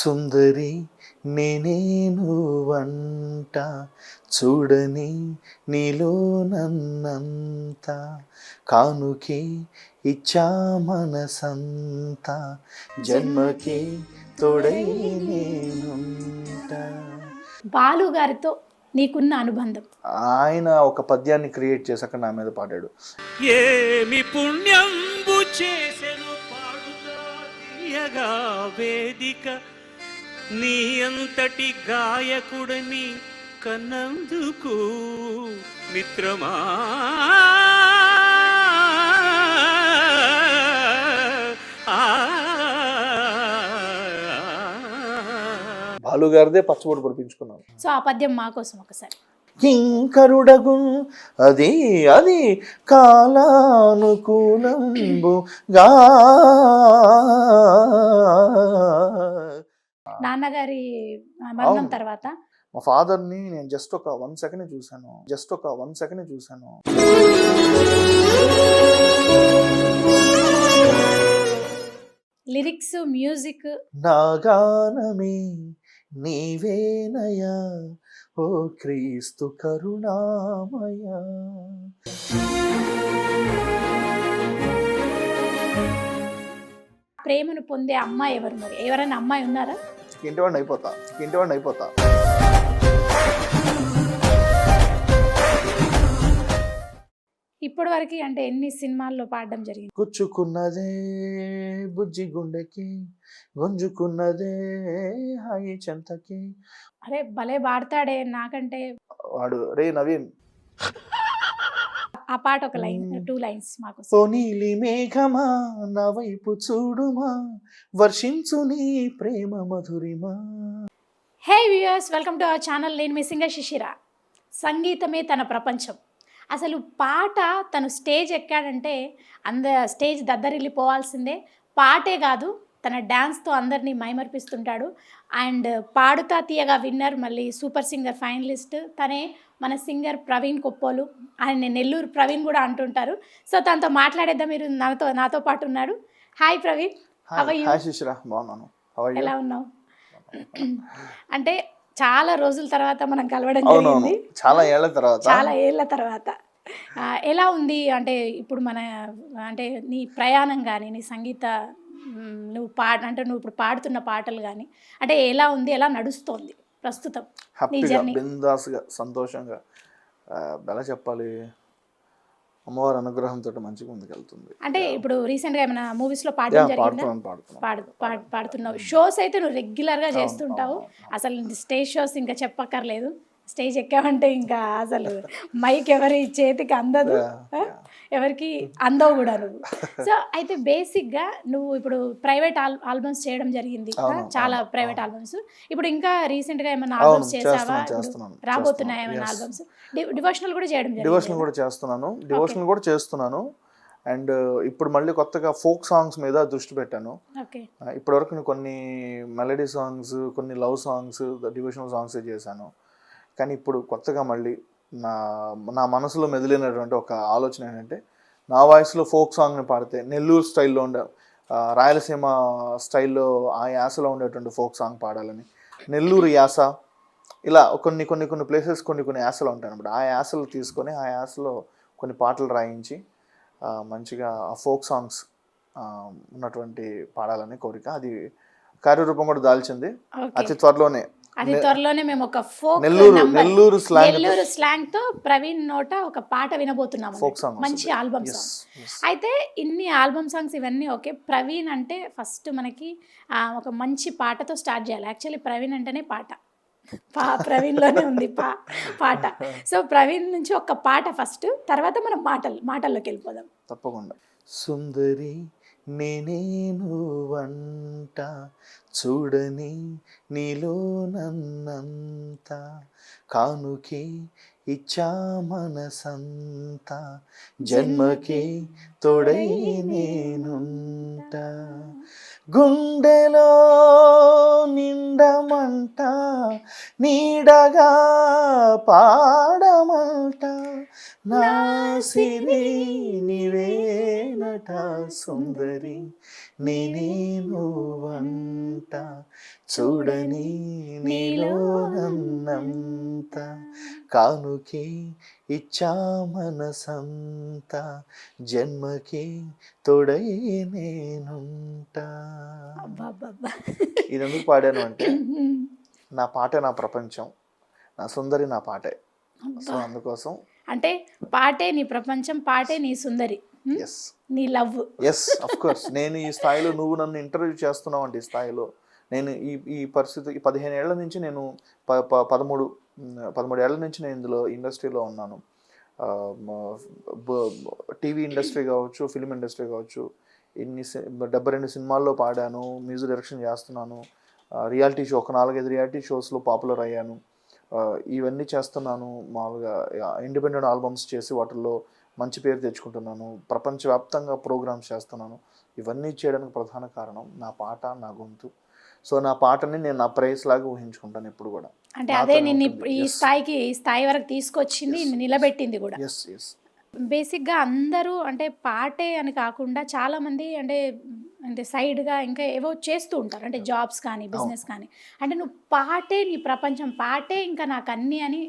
సుందరి నేనే నువ్వంట, చూడని నీలో నన్నంత, కానుకే ఇచ్చా మనసంతా, జన్మకి తోడై నేనుంటా. బాలు గారితో నీకున్న అనుబంధం? ఆయన ఒక పద్యాన్ని క్రియేట్ చేశాక నా మీద పాడాడు. ఏమి పుణ్యంబు చేసెను పాడుతా తీయగా వేదిక, నీ అంతటి గాయకుడని కన్నందుకు మిత్రమా. బాలు గారిదే పచ్చబొట్టు పడిపించుకున్నాను. సో ఆ పద్యం మా కోసం ఒకసారి. కింకరుడగు అది అది కాలానుకూలంబుగా. నాన్నగారి మరణం తర్వాత మా ఫాదర్ని నేను జస్ట్ ఒక 1 సెకండ్ చూశాను. Lyrics, music. నా గానమే నీవేనయా ఓ క్రీస్తు కరుణామయ. ప్రేమను పొందే అమ్మాయి ఎవరు? మరి ఎవరైనా అమ్మాయి ఉన్నారా? ఇంటివాడిని అయిపోతా. ఇప్పటి వరకు అంటే ఎన్ని సినిమాల్లో పాడడం జరిగింది? గుచ్చుకున్నదే బుజ్జి గుండెకి, గుంజుకున్నదే హాయి చెంతకి. అరే భలే పాడతాడే నాకంటే. వాడు రే నవీన్, ఆ పాట ఒక లైన్, 2 లైన్స్ మాకు. ఓ నీలి మేఘమా నా వైపు చూడుమా, వర్షించు నీ ప్రేమ మధురిమా. Hey viewers, welcome to our channel. నేను మీ సింగర్ శిశిర. సంగీతమే తన ప్రపంచం. అసలు పాట తను స్టేజ్ ఎక్కాడంటే స్టేజ్ దద్దరిల్లిపోవాల్సిందే. పాటే కాదు, తన డ్యాన్స్తో అందరినీ మైమర్పిస్తుంటాడు. అండ్ పాడుతా తీయగా విన్నర్, మళ్ళీ సూపర్ సింగర్ ఫైనలిస్ట్ తనే మన సింగర్ ప్రవీణ్ కొప్పోలు. ఆయన నెల్లూరు ప్రవీణ్ కూడా అంటుంటారు. సో తనతో మాట్లాడేద్దాం. మీరు నాతో పాటు ఉన్నాడు. హాయ్ ప్రవీణ్, ఎలా ఉన్నావు? అంటే చాలా రోజుల తర్వాత మనం కలవడం జరిగింది, చాలా ఏళ్ళ తర్వాత. ఎలా ఉంది అంటే ఇప్పుడు అంటే నీ ప్రయాణం కానీ, నీ సంగీత నువ్వు ఇప్పుడు పాడుతున్న పాటలు కానీ అంటే ఎలా ఉంది, ఎలా నడుస్తోంది ప్రస్తుతం నీ జర్నీ? బిందాస్గా, సంతోషంగా, ఎలా చెప్పాలి, అమ్మవారి అనుగ్రహంతో మంచిగా ముందుకెళ్తుంది. అంటే ఇప్పుడు రీసెంట్గా ఏమైనా మూవీస్లో పాడడం జరిగిందా? పాడుతున్నావు. షోస్ అయితే నువ్వు రెగ్యులర్గా చేస్తుంటావు. అసలు స్టేజ్ షోస్ ఇంకా చెప్పక్కర్లేదు. స్టేజ్ ఎక్కామంటే ఇంకా అసలు మైక్ ఎవరి చేతికి అందదు, ఎవరికి అందవు కూడా నువ్వు. సో అయితే బేసిక్గా నువ్వు ఇప్పుడు ప్రైవేట్ ఆల్బమ్స్ చేయడం జరిగింది, చాలా ప్రైవేట్ ఆల్బమ్స్. ఇప్పుడు ఇంకా రీసెంట్గా ఏమైనా ఆల్బమ్స్ చేసావా? రాబోతున్నాయి ఏమైనా ఆల్బమ్స్? డివోషనల్ కూడా చేయడం జరిగింది? డివోషనల్ కూడా చేస్తున్నాను. అండ్ ఇప్పుడు మళ్ళీ కొత్తగా ఫోక్ సాంగ్స్ మీద దృష్టి పెట్టాను. ఇప్పటివరకు నేను కొన్ని మెలడీ సాంగ్స్, కొన్ని లవ్ సాంగ్స్, డివోషనల్ సాంగ్స్ చేశాను. కానీ ఇప్పుడు కొత్తగా మళ్ళీ నా మనసులో మెదిలినటువంటి ఒక ఆలోచన ఏంటంటే, నా వాయిస్లో ఫోక్ సాంగ్ని పాడితే నెల్లూరు స్టైల్లో రాయలసీమ స్టైల్లో ఆ యాసలో ఉండేటువంటి ఫోక్ సాంగ్ పాడాలని, నెల్లూరు యాస, ఇలా కొన్ని ప్లేసెస్ కొన్ని యాసలు ఉంటాయి అన్నమాట. ఆ యాసలు తీసుకొని ఆ యాసలో కొన్ని పాటలు రాయించి మంచిగా ఆ ఫోక్ సాంగ్స్ ఉన్నటువంటి పాడాలని కోరిక. అది కార్యరూపం కూడా దాల్చింది. అతి త్వరలోనే మేము ఒక ఫోక్ నెల్లూరు స్లాంగ్ తో ప్రవీణ్ నోట ఒక పాట వినబోతున్నాము, మంచి ఆల్బమ్ సాంగ్. అయితే ఇన్ని ఆల్బమ్ సాంగ్స్ ఇవన్నీ ఓకే. ప్రవీణ్ అంటే ఫస్ట్ మనకి ఒక మంచి పాటతో స్టార్ట్ చేయాలి. యాక్చువల్లీ ప్రవీణ్ అంటేనే పాట, ప్రవీణ్లోనే ఉంది పాట. సో ప్రవీణ్ నుంచి ఒక పాట ఫస్ట్, తర్వాత మనం మాటల్లోకి వెళ్ళిపోదాం. తప్పకుండా. సుందరి నేనే నువ్వంట, చూడని నీలో నన్నంత, కానుకే ఇచ్చా మనసంతా, జన్మకే తోడై నేనుంటా, గుండెలో నిండమంట, నీడగా పాడమంట, నా సిరి నీవేనట, మాట సుందరి నేనే నువ్వంట చూడని నీలో నన్నంత కానుకే ఇచ్చా మనసంత జన్మకే తోడై నేనుంటా. అబ్బబ్బబ్బా. ఇది ఎందుకు పాడాను అంటే నా పాటే నా ప్రపంచం, నా సుందరి నా పాటే. సో అందుకోసం అంటే పాటే నీ ప్రపంచం, పాటే నీ సుందరి, ఎస్ నీ లవ్. Yes of course. నేను ఈ స్థాయిలో, నువ్వు నన్ను ఇంటర్వ్యూ చేస్తున్నావు అంటే ఈ స్థాయిలో నేను ఈ పరిస్థితి 15 ఏళ్ల నుంచి నేను 13 ఏళ్ల నుంచి నేను ఇండస్ట్రీలో ఉన్నాను. టీవీ ఇండస్ట్రీ కావచ్చు, ఫిల్మ్ ఇండస్ట్రీ కావచ్చు, 72 సినిమాల్లో పాడాను, మ్యూజిక్ డైరెక్షన్ చేస్తున్నాను, రియాలిటీ షో ఒక 4-5 రియాలిటీ షోస్లో పాపులర్ అయ్యాను. ఇవన్నీ చేస్తున్నాను. మామూలుగా ఇండిపెండెంట్ ఆల్బమ్స్ చేసి వాటిల్లో మంచి పేరు తెచ్చుకుంటున్నాను. ప్రపంచవ్యాప్తంగా ప్రోగ్రామ్స్ చేస్తున్నాను. ఇవన్నీ చేయడానికి ప్రధాన కారణం నా పాట, నా గొంతు. సో నా పాటని నేను నా ప్రైస్ లాగా ఊహించుకుంటాను ఎప్పుడు కూడా. అంటే అదే నిన్ను ఈ స్థాయి వరకు తీసుకొచ్చింది, నిలబెట్టింది కూడా. Yes yes. బేసిక్గా అందరూ అంటే పాటే అని కాకుండా చాలామంది అంటే సైడ్గా ఇంకా ఏవో చేస్తూ ఉంటారు, అంటే జాబ్స్ కానీ బిజినెస్ కానీ. అంటే నువ్వు పాటే నీ ప్రపంచం, పాటే ఇంకా నాకు అన్నీ అని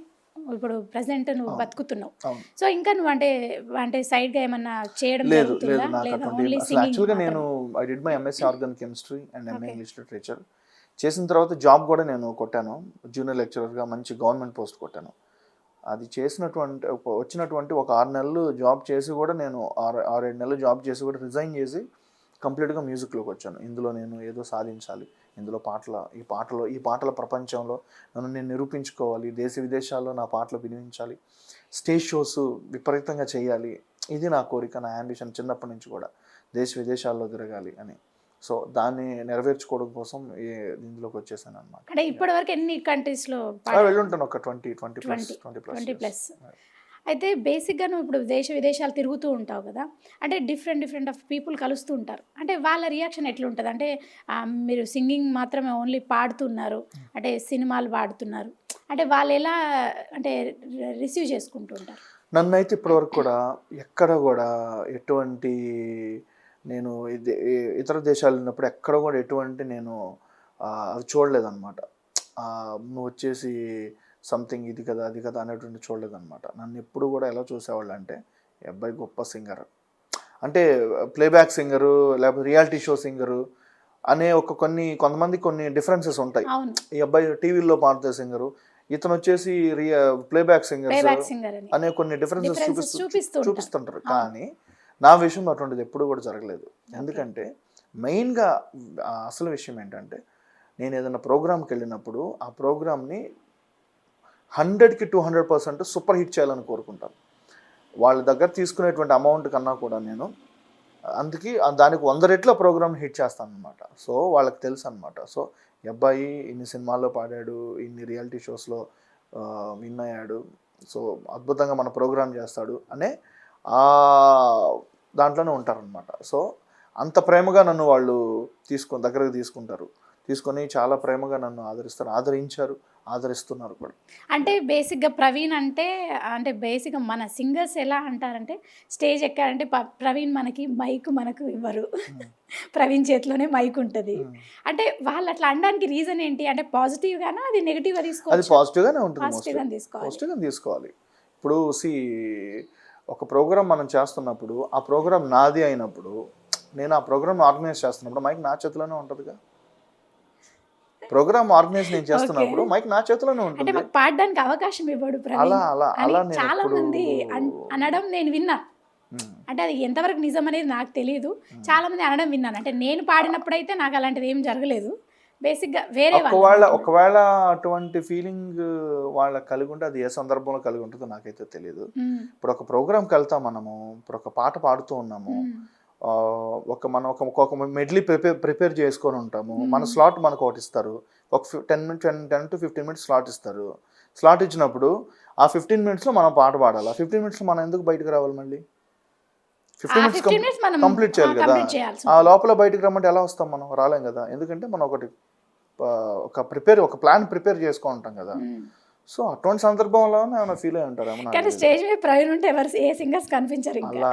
ఇప్పుడు ప్రజెంట్ నువ్వు బతుకుతున్నావు. సో ఇంకా నువ్వు అంటే సైడ్గా ఏమన్నా చేయడం జరుగుతుందా లేదా ఓన్లీ సింగింగ్? యాక్చువల్గా నేను I did my MSc organic chemistry and MA English literature. చేసిన తర్వాత జాబ్ కూడా నేను కొట్టాను, జూనియర్ లెక్చరర్గా మంచి గవర్నమెంట్ పోస్ట్ కొట్టాను. అది వచ్చినటువంటి ఒక 6 నెలలు జాబ్ చేసి కూడా నేను 6-7 నెలలు జాబ్ చేసి కూడా రిజైన్ చేసి కంప్లీట్గా మ్యూజిక్లోకి వచ్చాను. ఇందులో నేను ఏదో సాధించాలి, ఇందులో ఈ పాటల ప్రపంచంలో నన్ను నేను నిరూపించుకోవాలి, దేశ విదేశాల్లో నా పాటలు వినిపించాలి, స్టేజ్ షోస్ విపరీతంగా చేయాలి. ఇది నా కోరిక, నా యాంబిషన్ చిన్నప్పటి నుంచి కూడా, దేశ విదేశాల్లో తిరగాలి అని. సో దాన్ని నెరవేర్చుకోవడం కోసం ఇందులోకి వచ్చేసాను అనమాట. అంటే ఇప్పటి వరకు ఎన్ని కంట్రీస్లో వెళ్ళుంటాను? ఒక 20 ప్లస్. అయితే బేసిక్గా నువ్వు ఇప్పుడు దేశ విదేశాలు తిరుగుతూ ఉంటావు కదా, అంటే డిఫరెంట్ ఆఫ్ పీపుల్ కలుస్తూ ఉంటారు. అంటే వాళ్ళ రియాక్షన్ ఎట్లుంటుంది? అంటే మీరు సింగింగ్ మాత్రమే ఓన్లీ పాడుతున్నారు, అంటే సినిమాలు పాడుతున్నారు, అంటే వాళ్ళు ఎలా అంటే రిసీవ్ చేసుకుంటూ ఉంటారు? నన్నైతే ఇప్పటివరకు కూడా ఎక్కడ కూడా ఎటువంటి, నేను ఇతర దేశాలు ఉన్నప్పుడు ఎక్కడ కూడా ఎటువంటి నేను అవి చూడలేదన్నమాట. నువ్వు వచ్చేసి సంథింగ్ ఇది కదా అది కదా అనేటువంటి చూడలేదన్నమాట. నన్ను ఎప్పుడు కూడా ఎలా చూసేవాళ్ళు అంటే, ఈ అబ్బాయి గొప్ప సింగర్, అంటే ప్లేబ్యాక్ సింగరు లేకపోతే రియాలిటీ షో సింగరు అనే కొంతమంది కొన్ని డిఫరెన్సెస్ ఉంటాయి. ఈ అబ్బాయి టీవీలో పాడుతే సింగరు, ఇతను వచ్చేసి ప్లేబ్యాక్ సింగర్ అనే కొన్ని డిఫరెన్సెస్ చూపిస్తుంటారు. కానీ నా విషయంలో అటువంటిది ఎప్పుడు కూడా జరగలేదు. ఎందుకంటే మెయిన్గా అసలు విషయం ఏంటంటే, నేను ఏదైనా ప్రోగ్రామ్కి వెళ్ళినప్పుడు ఆ ప్రోగ్రామ్ని 100కి 200% సూపర్ హిట్ చేయాలని కోరుకుంటాను. వాళ్ళ దగ్గర తీసుకునేటువంటి అమౌంట్ కన్నా కూడా నేను అందుకే దానికి 100 రెట్ల ప్రోగ్రామ్ హిట్ చేస్తాను అనమాట. సో వాళ్ళకి తెలుసు అనమాట. సో ఈ అబ్బాయి ఇన్ని సినిమాల్లో పాడాడు, ఇన్ని రియాలిటీ షోస్లో విన్ అయ్యాడు, సో అద్భుతంగా మన ప్రోగ్రామ్ చేస్తాడు అనే దాంట్లోనే ఉంటారనమాట. సో అంత ప్రేమగా నన్ను వాళ్ళు దగ్గరకు తీసుకొని చాలా ప్రేమగా నన్ను ఆదరిస్తున్నారు కూడా. అంటే బేసిక్గా ప్రవీణ్ అంటే బేసిక్గా మన సింగర్స్ ఎలా అంటారంటే, స్టేజ్ ఎక్కారంటే ప్రవీణ్ మనకు ఇవ్వరు, ప్రవీణ్ చేతిలోనే మైక్ ఉంటుంది. అంటే వాళ్ళు అట్లా అనడానికి రీజన్ ఏంటి? అంటే పాజిటివ్గానా అది నెగిటివ్గా తీసుకోవాలి? అది పాజిటివ్గానే ఉంటుంది, పాజిటివ్గా తీసుకోవాలి. ఇప్పుడు ఒక ప్రోగ్రామ్ మనం చేస్తున్నప్పుడు ఆ ప్రోగ్రామ్ నాది అయినప్పుడు, నేను ఆ ప్రోగ్రామ్ ఆర్గనైజ్ చేస్తున్నప్పుడు మైక్ నా చేతిలోనే ఉంటుందిగా. ప్రోగ్రామ్ ఆర్గనైజ్ నేను చేస్తున్నప్పుడు మైక్ నా చేతిలోనే ఉంటుంది. పాడడానికి అవకాశం ఇవ్వడు చాలా మంది అనడం నేను విన్నా. అంటే అది ఎంతవరకు నిజం అనేది నాకు తెలియదు, చాలా మంది అనడం విన్నాను. అంటే నేను పాడినప్పుడు అయితే నాకు అలాంటిది ఏం జరగలేదు. బేసిక్గా వేరే ఒకవేళ అటువంటి ఫీలింగ్ వాళ్ళకి కలిగి ఉంటే అది ఏ సందర్భంలో కలిగి ఉంటుందో నాకైతే తెలియదు. ఇప్పుడు ఒక ప్రోగ్రామ్కి వెళ్తాం మనము, ఇప్పుడు ఒక పాట పాడుతూ ఉన్నాము, మనం ఒక మెడ్లీ ప్రిపేర్ చేసుకొని ఉంటాము, మన స్లాట్ మనకు ఒకటి ఇస్తారు, ఒక 10 to 15 minutes స్లాట్ ఇస్తారు. స్లాట్ ఇచ్చినప్పుడు ఆ 15 minutesలో మనం పాట పాడాలి. ఆ 15 minutesలో మనం ఎందుకు బయటకు రావాలి? మళ్ళీ 15 minutes కంప్లీట్ చేయాలి కదా. ఆ లోపల బయటకు రమ్మంటే ఎలా వస్తాం? మనం రాలేం కదా. ఎందుకంటే మనం ఒక ప్లాన్ ప్రిపేర్ చేసుకొని ఉంటాం కదా. సో అటువంటి సందర్భంలో ఏమైనా ఫీల్ అయి ఉంటారేమో నాకు కానీ తెలియదు. స్టేజ్ మీద ప్రవీణ్ ఉంటే ఎవరు ఏ సింగర్స్ కనిపించరు ఇంకా. అలా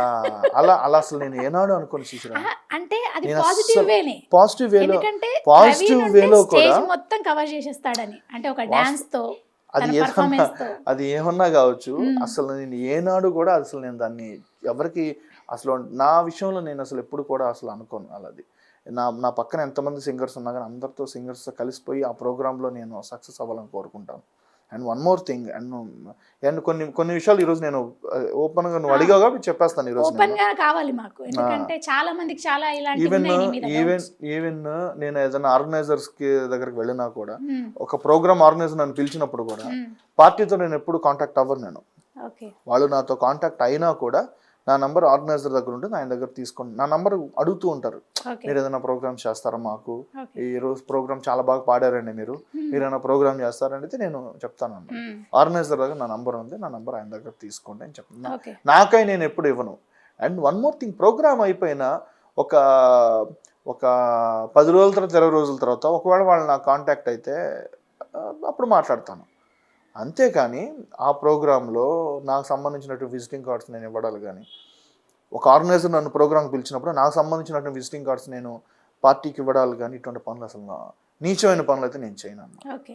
అలా అలా అసలు నేను ఏనాడు అనుకోను శిశిర. ఆహా, అంటే అది నేను పాజిటివ్ అస్సలు వేనే. పాజిటివ్ వేలో ఎందుకంటే పాజిటివ్ వేలో కూడా స్టేజ్ మొత్తం కవర్ చేసేస్తాడని, అంటే ఒక డాన్స్ తో అది తన ఏమన్నా పర్ఫార్మెన్స్ తో. అది ఏమన్నా కావచ్చు. అసలు నేను ఏనాడు కూడా అసలు నేను దాన్ని ఎవరికి అసలు నా విషయంలో నేను అసలు ఎప్పుడు కూడా అసలు అనుకోను అలాది. నా పక్కన ఎంతమంది సింగర్స్ ఉన్నా కానీ అందరితో సింగర్స్తో కలిసిపోయి ఆ ప్రోగ్రాంలో నేను సక్సెస్ అవ్వాలని కోరుకుంటాను. And one more thing, and కొన్ని విషయాలు ఈరోజు నేను ఓపెన్గా నువ్వు అడిగావు కాబట్టి చెప్పేస్తాను ఈరోజు. ఓపెన్ గా కావాలి మాకు, ఎందుకంటే చాలా మందికి చాలా ఇలాంటి ఈవెన్ నేను ఏదైనా ఆర్గనైజర్స్ కి దగ్గరికి వెళ్ళినా కూడా, ఒక ప్రోగ్రామ్ ఆర్గనైజర్ నన్ను పిలిచినప్పుడు కూడా పార్టీతో నేను ఎప్పుడు కాంటాక్ట్ అవ్వను. నేను వాళ్ళు నాతో కాంటాక్ట్ అయినా కూడా నా నంబర్ ఆర్గనైజర్ దగ్గర ఉంటుంది, ఆయన దగ్గర తీసుకోండి. నా నంబర్ అడుగుతూ ఉంటారు, మీరు ఏదైనా ప్రోగ్రామ్ చేస్తారా, మాకు ఈ రోజు ప్రోగ్రామ్ చాలా బాగా పాడారండి, మీరు ఏదైనా ప్రోగ్రామ్ చేస్తారంటే నేను చెప్తాను అన్నమాట. ఆర్గనైజర్ దగ్గర నా నంబర్ ఉంది, నా నంబర్ ఆయన దగ్గర తీసుకోండి అని చెప్తాను. నాకై నేను ఎప్పుడు ఇవ్వను. And one more thing, program అయిపోయిన ఒక 10 రోజుల తర్వాత 20 రోజుల తర్వాత ఒకవేళ వాళ్ళు నాకు కాంటాక్ట్ అయితే అప్పుడు మాట్లాడతాను. అంతేకాని ఆ ప్రోగ్రాంలో నాకు సంబంధించినటువంటి విజిటింగ్ కార్డ్స్ నేను ఇవ్వడాలి కానీ, ఒక ఆర్గనైజర్ నన్ను ప్రోగ్రామ్కి పిలిచినప్పుడు నాకు సంబంధించినటువంటి విజిటింగ్ కార్డ్స్ నేను పార్టీకి ఇవ్వడాలి కానీ, ఇటువంటి పనులు అసలు నీచమైన పనులు అయితే నేను చేయను. ఓకే.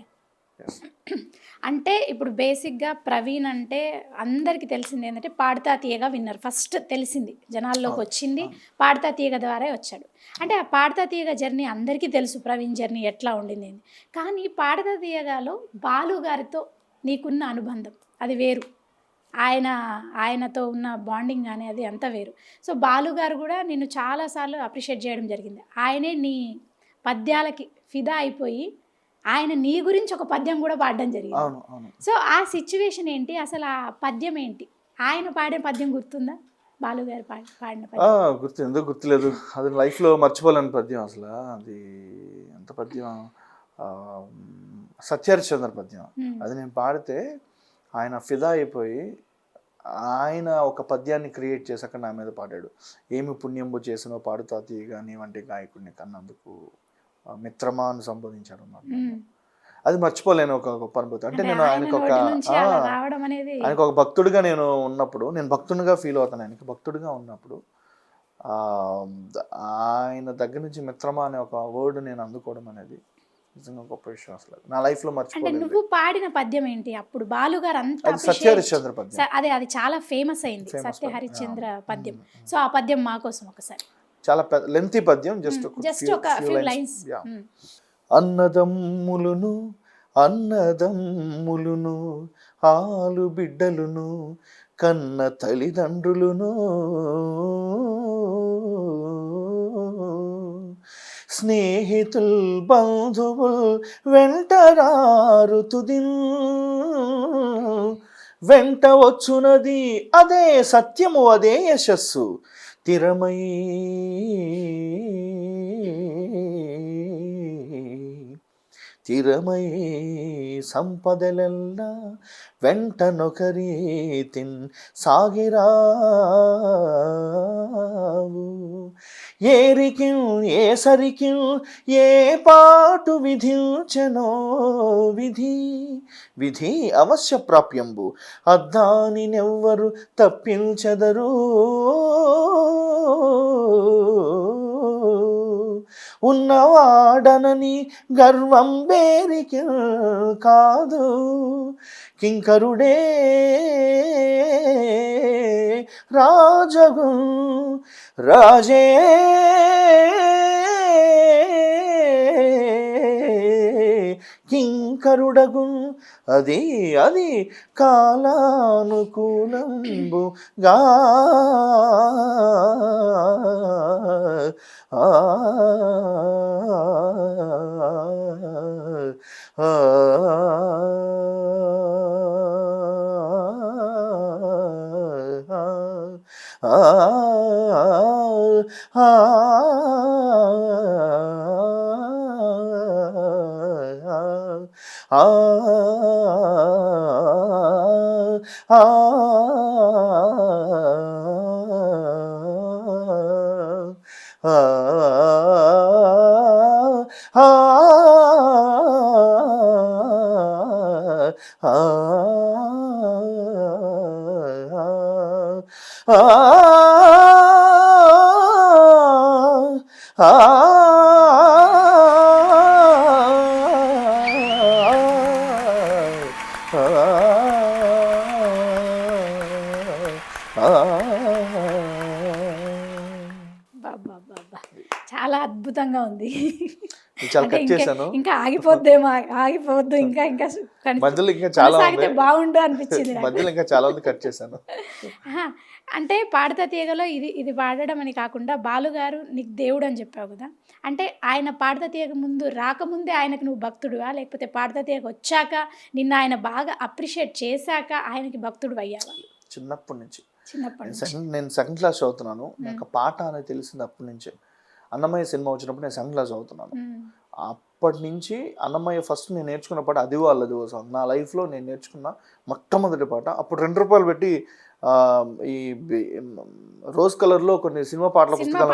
అంటే ఇప్పుడు బేసిక్గా ప్రవీణ్ అంటే అందరికీ తెలిసింది ఏంటంటే పాడతా తీయగా విన్నర్. ఫస్ట్ తెలిసింది జనాల్లోకి వచ్చింది పాడతా తీయగ ద్వారా వచ్చాడు. అంటే ఆ పాడతా తీయగ జర్నీ అందరికీ తెలుసు, ప్రవీణ్ జర్నీ ఎట్లా ఉండింది అని. కానీ పాడతా తీయగాలో బాలు గారితో నీకున్న అనుబంధం అది వేరు, ఆయనతో ఉన్న బాండింగ్ కానీ అది అంతా వేరు. సో బాలు గారు కూడా నిన్ను చాలాసార్లు అప్రిషియేట్ చేయడం జరిగింది. ఆయనే నీ పద్యాలకి ఫిదా అయిపోయి ఆయన నీ గురించి ఒక పద్యం కూడా పాడడం జరిగింది. సో ఆ సిచ్యువేషన్ ఏంటి, అసలు ఆ పద్యం ఏంటి, ఆయన పాడే పద్యం గుర్తుందా? బాలు గారు పాడిన పద్యం గుర్తు, ఎందుకు గుర్తులేదు, అది లైఫ్లో మర్చిపోలేని పద్యం. అసలు అది ఎంత పద్యం, సత్యహరిశ్చంద్ర పద్యం. అది నేను పాడితే ఆయన ఫిదా అయిపోయి ఆయన ఒక పద్యాన్ని క్రియేట్ చేసి అక్కడ నా మీద పాడాడు. ఏమి పుణ్యంబు చేసినో పాడుతా తీయగా నీ వంటి గాయకుడిని కన్నందుకు మిత్రమా అని సంబోధించాడు అన్నమాట. అది మర్చిపోలేను ఒక గొప్ప అనుభూతి. అంటే నేను ఆయనకు ఒక భక్తుడిగా నేను ఉన్నప్పుడు, నేను భక్తుడిగా ఫీల్ అవుతాను. ఆయనకి భక్తుడిగా ఉన్నప్పుడు ఆయన దగ్గర నుంచి మిత్రమా అనే ఒక వర్డ్ నేను అందుకోవడం అనేది నిజంగా గొప్ప విషయం. అసలు నా లైఫ్ లో మర్చిపోలేదు. నువ్వు పాడిన పద్యం ఏంటి అప్పుడు? బాలు గారు అంతా సత్యహరిశ్చంద్ర పద్యం. అది చాలా ఫేమస్ అయింది, సత్యహరిశ్చంద్ర పద్యం. సో ఆ పద్యం మా కోసం ఒకసారి. చాలా లెంతీ పద్యం, జస్ట్ ఒక ఫ్యూ లైన్స్. అన్నదమ్ములును అన్నదమ్ములును ఆలు బిడ్డలును కన్న తల్లిదండ్రులును స్నేహితుల్ బంధువుల్ వెంటరారు తుదిన్ వెంట వచ్చునది అదే సత్యము అదే యశస్సు తిరమై తిరమై సంపదలెల్లా వెంటనొకరీతిన్ సాగిరావు ఏరికిం ఏ సరికిం ఏ పాటు విధించెనో విధి విధి అవశ్య ప్రాప్యంబు అద్దాని నెవ్వరు తప్పించెదరు ఉన్నవాడనని గర్వం బేరికి కాదు కింకరుడే రాజగు రాజే కింకరుడగు అది అది కాలానుకూలంబుగా ఆ ఆ బాబా చాలా అద్భుతంగా ఉంది. చాలా అంటే కట్ ఇంకా చేశాను. ఇంకా ఆగిపోద్దేమో, ఆగిపోవద్దు, ఇంకా ఇంకా మధ్యలో ఇంకా చాలా కొనసాగితే ఉంది. బాగుండు అనిపించింది నాకు. మధ్యలో ఇంకా చాలా ఉంది, కట్ చేశాను. ఆహా, అంటే పాడతా తీగలో ఇది ఇది పాడడం అని కాకుండా బాలుగారు నీకు దేవుడు అని చెప్పావు కదా, అంటే ఆయన పాడతా తీగ ముందు రాకముందే ఆయనకు నువ్వు భక్తుడువా, లేకపోతే పాడతా తీగ వచ్చాక నిన్ను ఆయన బాగా అప్రిషియేట్ చేశాక ఆయనకి భక్తుడు అయ్యావా? చిన్నప్పటి నుంచి. చిన్నప్పటి నుంచి. నేను సెకండ్ క్లాస్ చదువుతున్నాను. నాకు పాట అనేది తెలిసింది అప్పటి నుంచే. అన్నమయ్య సినిమా వచ్చినప్పుడు నేను సెకండ్ క్లాస్ చదువుతున్నాను. అప్పటి నుంచి అన్నమయ్య ఫస్ట్ నేను నేర్చుకున్న పాట అదివో అల్లదివో సాంగ్. నా లైఫ్లో నేను నేర్చుకున్న మొట్టమొదటి పాట. అప్పుడు ₹2 పెట్టి ఈ రోజ్ కలర్లో కొన్ని సినిమా పాటల పుస్తకాలు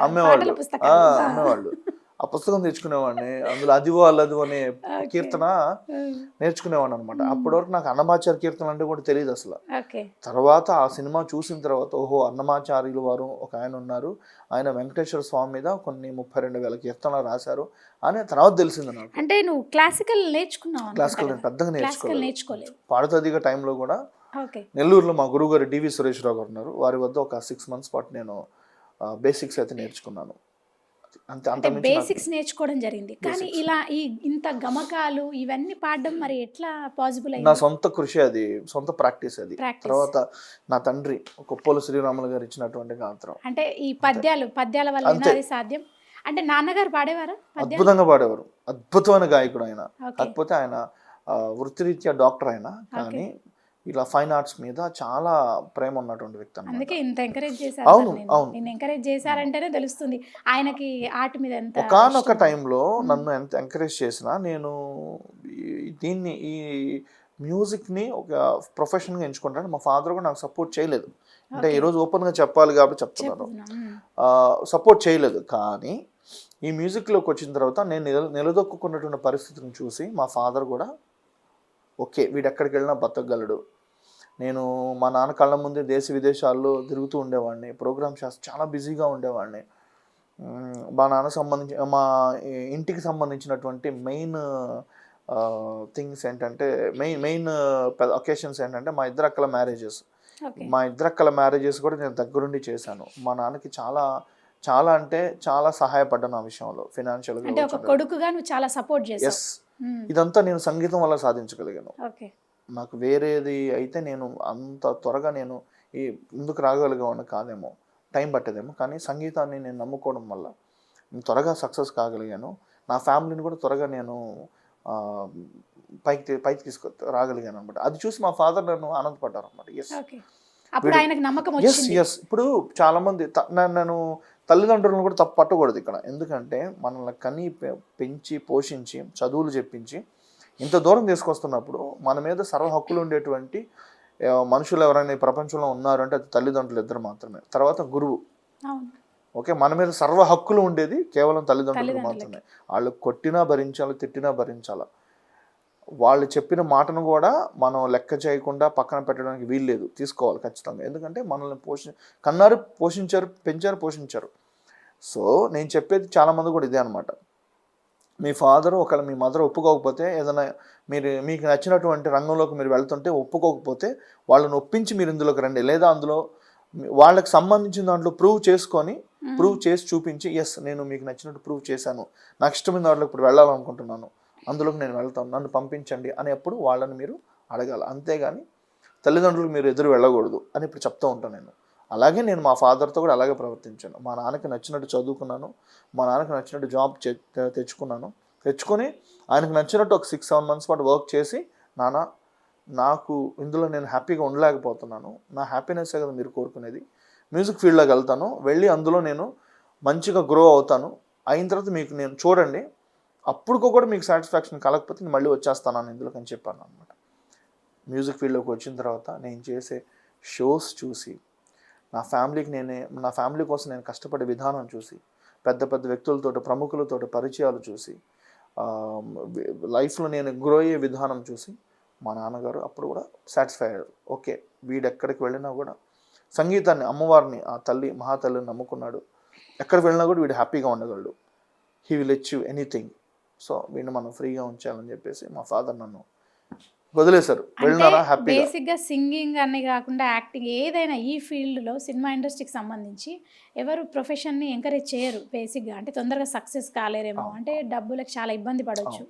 అమ్మేవాళ్ళు. ఆ పుస్తకం తెచ్చుకునేవాడిని. అందులో అదివో అల్లదివో అనే కీర్తన నేర్చుకునేవాడిని అనమాట. అప్పటి వరకు నాకు అన్నమాచార్య కీర్తన అంటే కూడా తెలియదు అసలు. తర్వాత ఆ సినిమా చూసిన తర్వాత ఓహో అన్నమాచార్యులు వారు ఒక ఆయన ఉన్నారు, ఆయన వెంకటేశ్వర స్వామి మీద కొన్ని 32,000 కీర్తనలు రాశారు అని తర్వాత తెలిసింది నాకు. అంటే నువ్వు క్లాసికల్ నేర్చుకున్నావు? క్లాసికల్ నేను పెద్దగా నేర్చుకోలేదు. పాడుతదిగా టైంలో కూడా నెల్లూరులో మా గురువు గారు డివి సురేశ్వరరావు గారు ఉన్నారు. వారి వద్ద ఒక 6 months పాటు నేను బేసిక్స్ అయితే నేర్చుకున్నాను. అంటే బేసిక్స్ నేర్చుకోవడం జరిగింది. కానీ ఇలా ఈ ఇంత గమకాలు ఇవన్నీ పాడడం మరి ఎట్లా పాసిబుల్ అయింది? నా సొంత కృషి, అది సొంత ప్రాక్టీస్. అది తర్వాత నా తండ్రి కొప్పోలు శ్రీరాములు గారు ఇచ్చినటువంటి గాత్రం. అంటే ఈ పద్యాల వల్ల అది సాధ్యం. అంటే నాన్నగారు పాడేవారా? అద్భుతంగా పాడేవారు. అద్భుతమైన గాయకుడు ఆయన. కాకపోతే ఆయన వృత్తిరీత్యా డాక్టర్ ఆయన, కానీ ఇలా ఫైన్ ఆర్ట్స్ మీద చాలా ప్రేమ ఉన్నటువంటి వ్యక్తి అన్నమాట. అందుకే ఇంత ఎంకరేజ్ చేశారు. అవును. నేను ఎంకరేజ్ చేశారంటేనే తెలుస్తుంది ఆయనకి ఆర్ట్ మీద ఎంత. ఒకానొక టైంలో నన్ను ఎంత ఎంకరేజ్ చేసినా నేను దీన్ని ఈ మ్యూజిక్ని ఒక ప్రొఫెషన్గా ఎంచుకుంటాను. మా ఫాదర్ కూడా నాకు సపోర్ట్ చేయలేదు. అంటే ఈరోజు ఓపెన్గా చెప్పాలి కాబట్టి చెప్తున్నాను. సపోర్ట్ చేయలేదు. కానీ ఈ మ్యూజిక్లోకి వచ్చిన తర్వాత నేను నిలదొక్కున్నటువంటి పరిస్థితిని చూసి మా ఫాదర్ కూడా ఓకే వీడు ఎక్కడికి వెళ్ళినా బతకగలడు. నేను మా నాన్న కళ్ళ ముందే దేశ విదేశాల్లో తిరుగుతూ ఉండేవాడిని. ప్రోగ్రామ్స్ చాలా బిజీగా ఉండేవాడిని. మా మా ఇంటికి సంబంధించినటువంటి మెయిన్ థింగ్స్ ఏంటంటే మెయిన్ ఒకేషన్స్ ఏంటంటే మా ఇద్దరు అక్కల మ్యారేజెస్ కూడా నేను దగ్గరుండి చేశాను. మా నాన్నకి చాలా అంటే చాలా సహాయపడ్డాను ఆ విషయంలో, ఫైనాన్షియల్గా. అంటే ఒక కొడుకుగా నువ్వు చాలా సపోర్ట్ చేసావు. ఇదంతా నేను సంగీతం వల్ల సాధించగలిగాను. నాకు వేరేది అయితే నేను అంత త్వరగా నేను ఈ ముందుకు రాగలిగేవాడిని కాదేమో, టైం పట్టేదేమో. కానీ సంగీతాన్ని నేను నమ్ముకోవడం వల్ల నేను త్వరగా సక్సెస్ కాగలిగాను. నా ఫ్యామిలీని కూడా త్వరగా నేను పైకి రాగలిగాను అనమాట. అది చూసి మా ఫాదర్ నన్ను ఆనందపడ్డారు అనమాట. ఎస్. ఇప్పుడు చాలా మంది నేను తల్లిదండ్రులను కూడా తప్పు పట్టకూడదు ఇక్కడ. ఎందుకంటే మనల్ని కని పెంచి పోషించి చదువులు చెప్పించి ఇంత దూరం తీసుకొస్తున్నప్పుడు మన మీద సర్వ హక్కులు ఉండేటువంటి మనుషులు ఎవరైనా ఈ ప్రపంచంలో ఉన్నారు అంటే అది తల్లిదండ్రులు ఇద్దరు మాత్రమే. తర్వాత గురువు. ఓకే, మన మీద సర్వ హక్కులు ఉండేది కేవలం తల్లిదండ్రులు మాత్రమే. వాళ్ళు కొట్టినా భరించాలి, తిట్టినా భరించాలి. వాళ్ళు చెప్పిన మాటను కూడా మనం లెక్క చేయకుండా పక్కన పెట్టడానికి వీల్లేదు, తీసుకోవాలి ఖచ్చితంగా. ఎందుకంటే మనల్ని కన్నారు, పోషించారు. సో నేను చెప్పేది చాలామంది కూడా ఇదే అనమాట. మీ ఫాదరు ఒకవేళ మీ మదర్ ఒప్పుకోకపోతే, ఏదైనా మీకు నచ్చినటువంటి రంగంలోకి మీరు వెళ్తుంటే ఒప్పుకోకపోతే వాళ్ళని ఒప్పించి మీరు ఇందులోకి రండి. లేదా అందులో వాళ్ళకి సంబంధించిన దాంట్లో ప్రూవ్ చేసి చూపించి ఎస్ నేను మీకు నచ్చినట్టు ప్రూవ్ చేశాను, నాకు ఇష్టమైన దాంట్లో ఇప్పుడు వెళ్ళాలనుకుంటున్నాను, అందులోకి నేను వెళ్తాను, నన్ను పంపించండి అనేప్పుడు వాళ్ళని మీరు అడగాలి. అంతేగాని తల్లిదండ్రులకు మీరు ఎదురు వెళ్ళకూడదు అని ఇప్పుడు చెప్తూ ఉంటాను నేను. అలాగే నేను మా ఫాదర్తో కూడా అలాగే ప్రవర్తించాను. మా నాన్నకి నచ్చినట్టు చదువుకున్నాను, మా నాన్నకి నచ్చినట్టు జాబ్ తెచ్చుకొని ఆయనకు నచ్చినట్టు ఒక 6-7 months పాటు వర్క్ చేసి, నాన్న నాకు ఇందులో నేను హ్యాపీగా ఉండలేకపోతున్నాను, నా హ్యాపీనెస్ కదా మీరు కోరుకునేది, మ్యూజిక్ ఫీల్డ్లోకి వెళ్తాను, వెళ్ళి అందులో నేను మంచిగా గ్రో అవుతాను, అయిన తర్వాత మీకు నేను చూడండి, అప్పుడు కూడా మీకు సాటిస్ఫాక్షన్ కలగకపోతే నేను మళ్ళీ వచ్చేస్తాను ఇందులోకి అని చెప్పాను అనమాట. మ్యూజిక్ ఫీల్డ్లోకి వచ్చిన తర్వాత నేను చేసే షోస్ చూసి, నా ఫ్యామిలీ కోసం నేను కష్టపడే విధానం చూసి, పెద్ద వ్యక్తులతో ప్రముఖులతో పరిచయాలు చూసి, లైఫ్లో నేను గ్రో అయ్యే విధానం చూసి మా నాన్నగారు అప్పుడు కూడా సాటిస్ఫై అయ్యారు. ఓకే వీడు ఎక్కడికి వెళ్ళినా కూడా సంగీతాన్ని, అమ్మవారిని, ఆ తల్లి మహాతల్లిని నమ్ముకున్నాడు, ఎక్కడికి వెళ్ళినా కూడా వీడు హ్యాపీగా ఉండగలడు, he will achieve anything. So వీడిని మనం ఫ్రీగా ఉంచాలని చెప్పేసి మా ఫాదర్ నన్ను వదిలేశారు. వెళ్ళినారా హ్యాపీగా. బేసిక్గా సింగింగ్ అని కాకుండా యాక్టింగ్ ఏదైనా ఈ ఫీల్డ్లో సినిమా ఇండస్ట్రీకి సంబంధించి ఎవరు ప్రొఫెషన్ని ఎంకరేజ్ చేయరు బేసిక్గా. అంటే తొందరగా సక్సెస్ కాలేరేమో, అంటే డబ్బులకు చాలా ఇబ్బంది పడవచ్చు,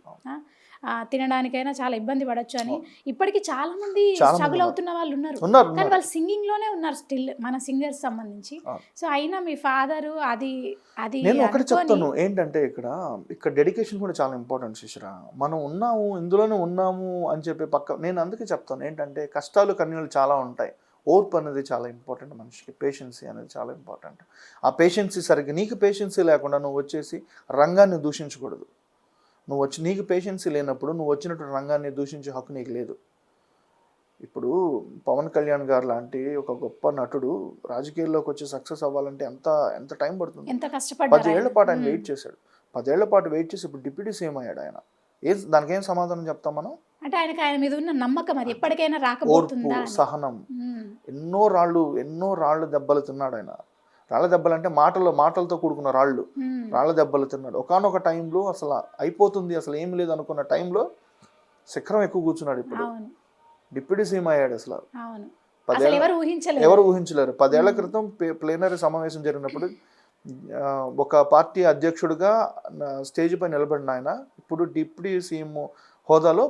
తినడానికైనా చాలా ఇబ్బంది పడవచ్చు అని ఇప్పటికీ చాలా మంది స్ట్రగుల్ అవుతున్న వాళ్ళు ఉన్నారు. కానీ వాళ్ళు సింగింగ్ లోనే ఉన్నారు స్టిల్, మన సింగర్స్ సంబంధించి. సో అయినా మీ ఫాదర్ అది అది నేను ఒకటి చెప్తాను ఏంటంటే, ఇక్కడ డెడికేషన్ కూడా చాలా ఇంపార్టెంట్ శిశిరా. మనం ఉన్నాము, ఇందులోనే ఉన్నాము అని చెప్పి నేను అందుకే చెప్తాను ఏంటంటే, కష్టాలు కన్నీళ్ళు చాలా ఉంటాయి. ఓర్పు అనేది చాలా ఇంపార్టెంట్ మనిషికి, పేషెన్సీ అనేది చాలా ఇంపార్టెంట్. ఆ పేషెన్సీ సరిగ్గా నీకు పేషెన్సీ లేకుండా నువ్వు వచ్చేసి రంగాన్ని దూషించకూడదు. నీకు పేషెన్సీ లేనప్పుడు నువ్వు వచ్చినటువంటి రంగాన్ని దూషించే హక్కు నీకు లేదు. ఇప్పుడు పవన్ కళ్యాణ్ గారు లాంటి ఒక గొప్ప నటుడు రాజకీయాల్లోకి వచ్చి సక్సెస్ అవ్వాలంటే ఎంత టైం పడుతుంది. 10 ఏళ్ల పాటు ఆయన వెయిట్ చేశాడు. 10 ఏళ్ల పాటు వెయిట్ చేసి ఇప్పుడు డిప్యూటీ సీఎం అయ్యాడు ఆయన. దానికి ఏం సమాధానం చెప్తాం మనం? అంటే ఆయన మీద ఉన్న నమ్మకం అది ఎప్పటికైనా రాకపోతుందా, సహనం. ఎన్నో రాళ్ళు దెబ్బలు తిన్నాడు ఆయన. రాళ్ళ దెబ్బలు అంటే మాటలతో కూడుకున్న రాళ్ళ దెబ్బలు తిన్నాడు. ఒకానొక టైంలో అసలు అయిపోతుంది, అసలు ఏం లేదు అనుకున్న టైంలో శిఖరం ఎక్కువ కూర్చున్నాడు. ఇప్పుడు డిప్యూటీ సీఎం అయ్యాడు. అసలు ఎవరు ఊహించలేరు. 10 ఏళ్ల క్రితం ప్లేనరీ సమావేశం జరిగినప్పుడు ఒక పార్టీ అధ్యక్షుడిగా స్టేజ్ పై నిలబడిన ఆయన ఇప్పుడు డిప్యూటీ సీఎం హోదాలో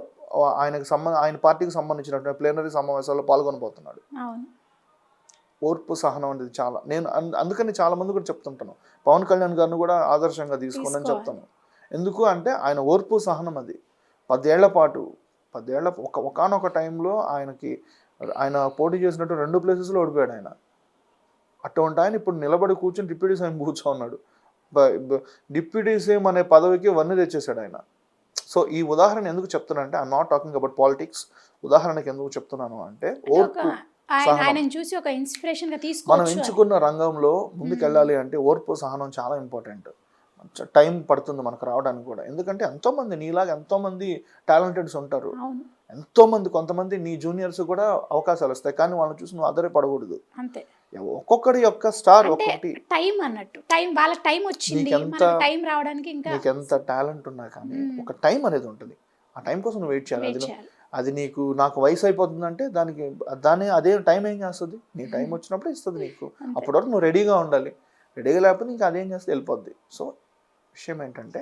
ఆయన పార్టీకి సంబంధించినటువంటి ప్లేనరీ సమావేశాల్లో పాల్గొనబోతున్నాడు. ఓర్పు సహనం అనేది చాలా, నేను అందుకని చాలా మంది కూడా చెప్తుంటాను, పవన్ కళ్యాణ్ గారిని కూడా ఆదర్శంగా తీసుకోండి అని చెప్తాను. ఎందుకు అంటే ఆయన ఓర్పు సహనం అది 10 ఏళ్ల పాటు ఒకానొక టైంలో ఆయన పోటీ చేసినట్టు 2 ప్లేసెస్లో ఓడిపోయాడు ఆయన. అటువంటి ఆయన ఇప్పుడు నిలబడి కూర్చొని డిప్యూటీ సీఎం కూర్చోన్నాడు. డిప్యూటీ సీఎం అనే పదవికి వన్నీ తెచ్చేసాడు ఆయన. సో ఈ ఉదాహరణ ఎందుకు చెప్తున్నానంటే, I'm not talking about politics. ఉదాహరణకి ఎందుకు చెప్తున్నాను అంటే, ఓర్పు చూసి ఒక ఇన్స్పిరేషన్ గా మనం ఎంచుకున్న రంగంలో ముందుకెళ్ళాలి అంటే ఓర్పు సహనం చాలా ఇంపార్టెంట్. టైం పడుతుంది మనకు రావడానికి కూడా. ఎందుకంటే ఎంతోమంది నీలాగా ఎంతోమంది టాలెంటెడ్స్ ఉంటారు. కొంతమంది నీ జూనియర్స్ కూడా అవకాశాలు వస్తాయి, కానీ వాళ్ళని చూసి నువ్వు ఆధారపడకూడదు. అంతే. ఒక్కొక్కడి యొక్క స్టార్ ఒక్కొక్కటి టైం అన్నట్టు, వాళ్ళకి టైం వచ్చింది, టైం రావడానికి నీకు ఎంత టాలెంట్ ఉన్నా కానీ ఒక టైం అనేది ఉంటుంది. ఆ టైం కోసం నువ్వు వెయిట్ చేయాలి. అది నాకు వయసు అయిపోతుందంటే అదే టైం ఏం చేస్తుంది, నీ టైం వచ్చినప్పుడు ఇస్తుంది నీకు. అప్పటి వరకు నువ్వు రెడీగా ఉండాలి. రెడీగా లేకపోతే ఇంకా అదేం చేస్తే వెళ్ళిపోద్ది. సో విషయం ఏంటంటే,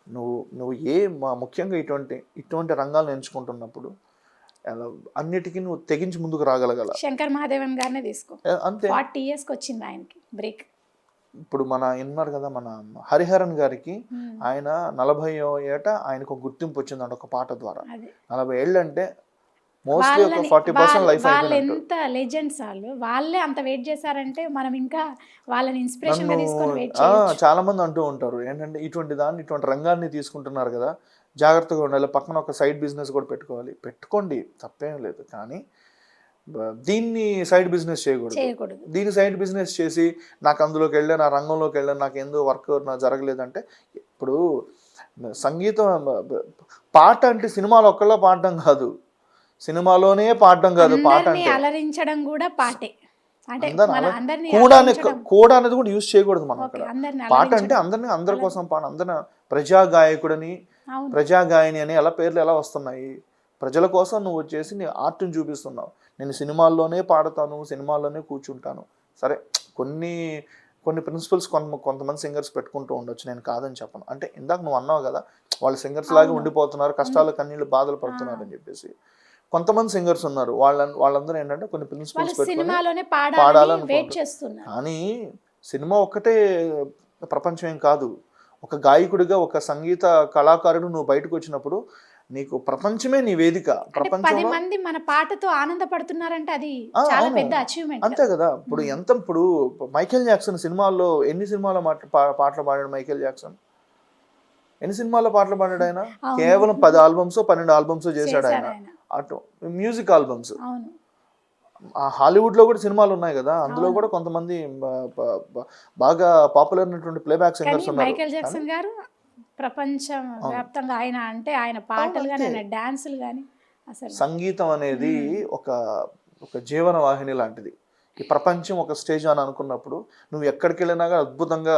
నువ్వు ముఖ్యంగా ఇటువంటి రంగాలను ఎంచుకుంటున్నప్పుడు అన్నిటికీ నువ్వు తెగించి ముందుకు రాగలగాల. శంకర్ మహాదేవన్ గారినే తీసుకో, అంతే. 40 years వచ్చింది ఆయనకి బ్రేక్. ఇప్పుడు ఉన్నారు కదా మన హరిహరన్ గారికి, ఆయన 40వ ఏట ఆయనకు ఒక గుర్తింపు వచ్చిందంట ఒక పాట ద్వారా. 40 ఏళ్ళు అంటే మోస్ట్లీ ఒక 40% లైఫ్ అయిపోయింది. ఎంత లెజెండ్స్ వాళ్ళే అంత వెయిట్ చేశారంటే మనం ఇంకా వాళ్ళని ఇన్స్పిరేషన్ గా తీసుకొని వెయిట్ చేయొచ్చు. చాలా మంది అంటూ ఉంటారు ఏంటంటే, ఇటువంటి రంగాన్ని తీసుకుంటున్నారు కదా, జాగ్రత్తగా ఉండాలి, పక్కన ఒక సైడ్ బిజినెస్ కూడా పెట్టుకోండి, తప్పేం లేదు. కానీ దీన్ని సైడ్ బిజినెస్ చేయకూడదు. దీన్ని సైడ్ బిజినెస్ చేసి నాకు అందులోకి వెళ్ళాను, నా రంగంలోకి వెళ్ళాను, నాకు ఎందుకు వర్క్ నాకు జరగలేదంటే, ఇప్పుడు సంగీతం పాట అంటే సినిమాలో ఒక్కళ్ళ పాడడం కాదు, సినిమాలోనే పాడడం కాదు, పాట అంటే అలరించడం కూడా పాటే. కూడా అనేది కూడా యూజ్ చేయకూడదు మనం అక్కడ. పాట అంటే అందరి కోసం అందరి ప్రజాగాయని అని పేర్లు ఎలా వస్తున్నాయి, ప్రజల కోసం నువ్వు వచ్చేసి నీ ఆర్ట్ని చూపిస్తున్నావు. నేను సినిమాల్లోనే పాడతాను, సినిమాల్లోనే కూర్చుంటాను. సరే, కొన్ని ప్రిన్సిపల్స్ కొంతమంది సింగర్స్ పెట్టుకుంటూ ఉండొచ్చు, నేను కాదని చెప్పను. అంటే ఇందాక నువ్వు అన్నావు కదా, వాళ్ళు సింగర్స్ లాగా ఉండిపోతున్నారు, కష్టాలు కన్నీళ్ళు బాధలు పడుతున్నారు అని చెప్పేసి. కొంతమంది సింగర్స్ ఉన్నారు, వాళ్ళందరూ ఏంటంటే కొన్ని ప్రిన్సిపల్స్ పెట్టుకొని పాడాలనుకుంటున్నారు. కానీ సినిమా ఒక్కటే ప్రపంచం ఏం కాదు. ఒక గాయకుడిగా, ఒక సంగీత కళాకారుడు నువ్వు బయటకు వచ్చినప్పుడు నీకు ప్రపంచమే నీ వేదిక. ప్రపంచంలో మంది మన పాటతో ఆనందపడుతున్నారంటే అది చాలా పెద్ద అచీవ్మెంట్. అంతే కదా. ఇప్పుడు మైకేల్ జాక్సన్ సినిమాల్లో ఎన్ని సినిమాల పాటలు పాడాడు మైకేల్ జాక్సన్? ఎన్ని సినిమాల పాటలు పాడాడు ఆయన? కేవలం 10 ఆల్బమ్స్ 12 ఆల్బమ్స్ చేశాడు ఆయన. అటు మ్యూజిక్ ఆల్బమ్స్. హాలీవుడ్ లో కూడా సినిమాలు ఉన్నాయి కదా, అందులో కూడా కొంతమంది బాగా పాపులర్ అయినటువంటి ప్లేబ్యాక్ సింగర్స్ ఉన్నారు. మైకేల్ జాక్సన్ గారు ప్రపంచం వ్యాప్తంగా ఆయన పాటలు కానీ, ఆయన డాన్సులు కానీ, అసలు సంగీతం అనేది ఒక జీవన వాహిని లాంటిది. ఈ ప్రపంచం ఒక స్టేజ్ అని అనుకున్నప్పుడు నువ్వు ఎక్కడికి వెళ్ళినా కానీ అద్భుతంగా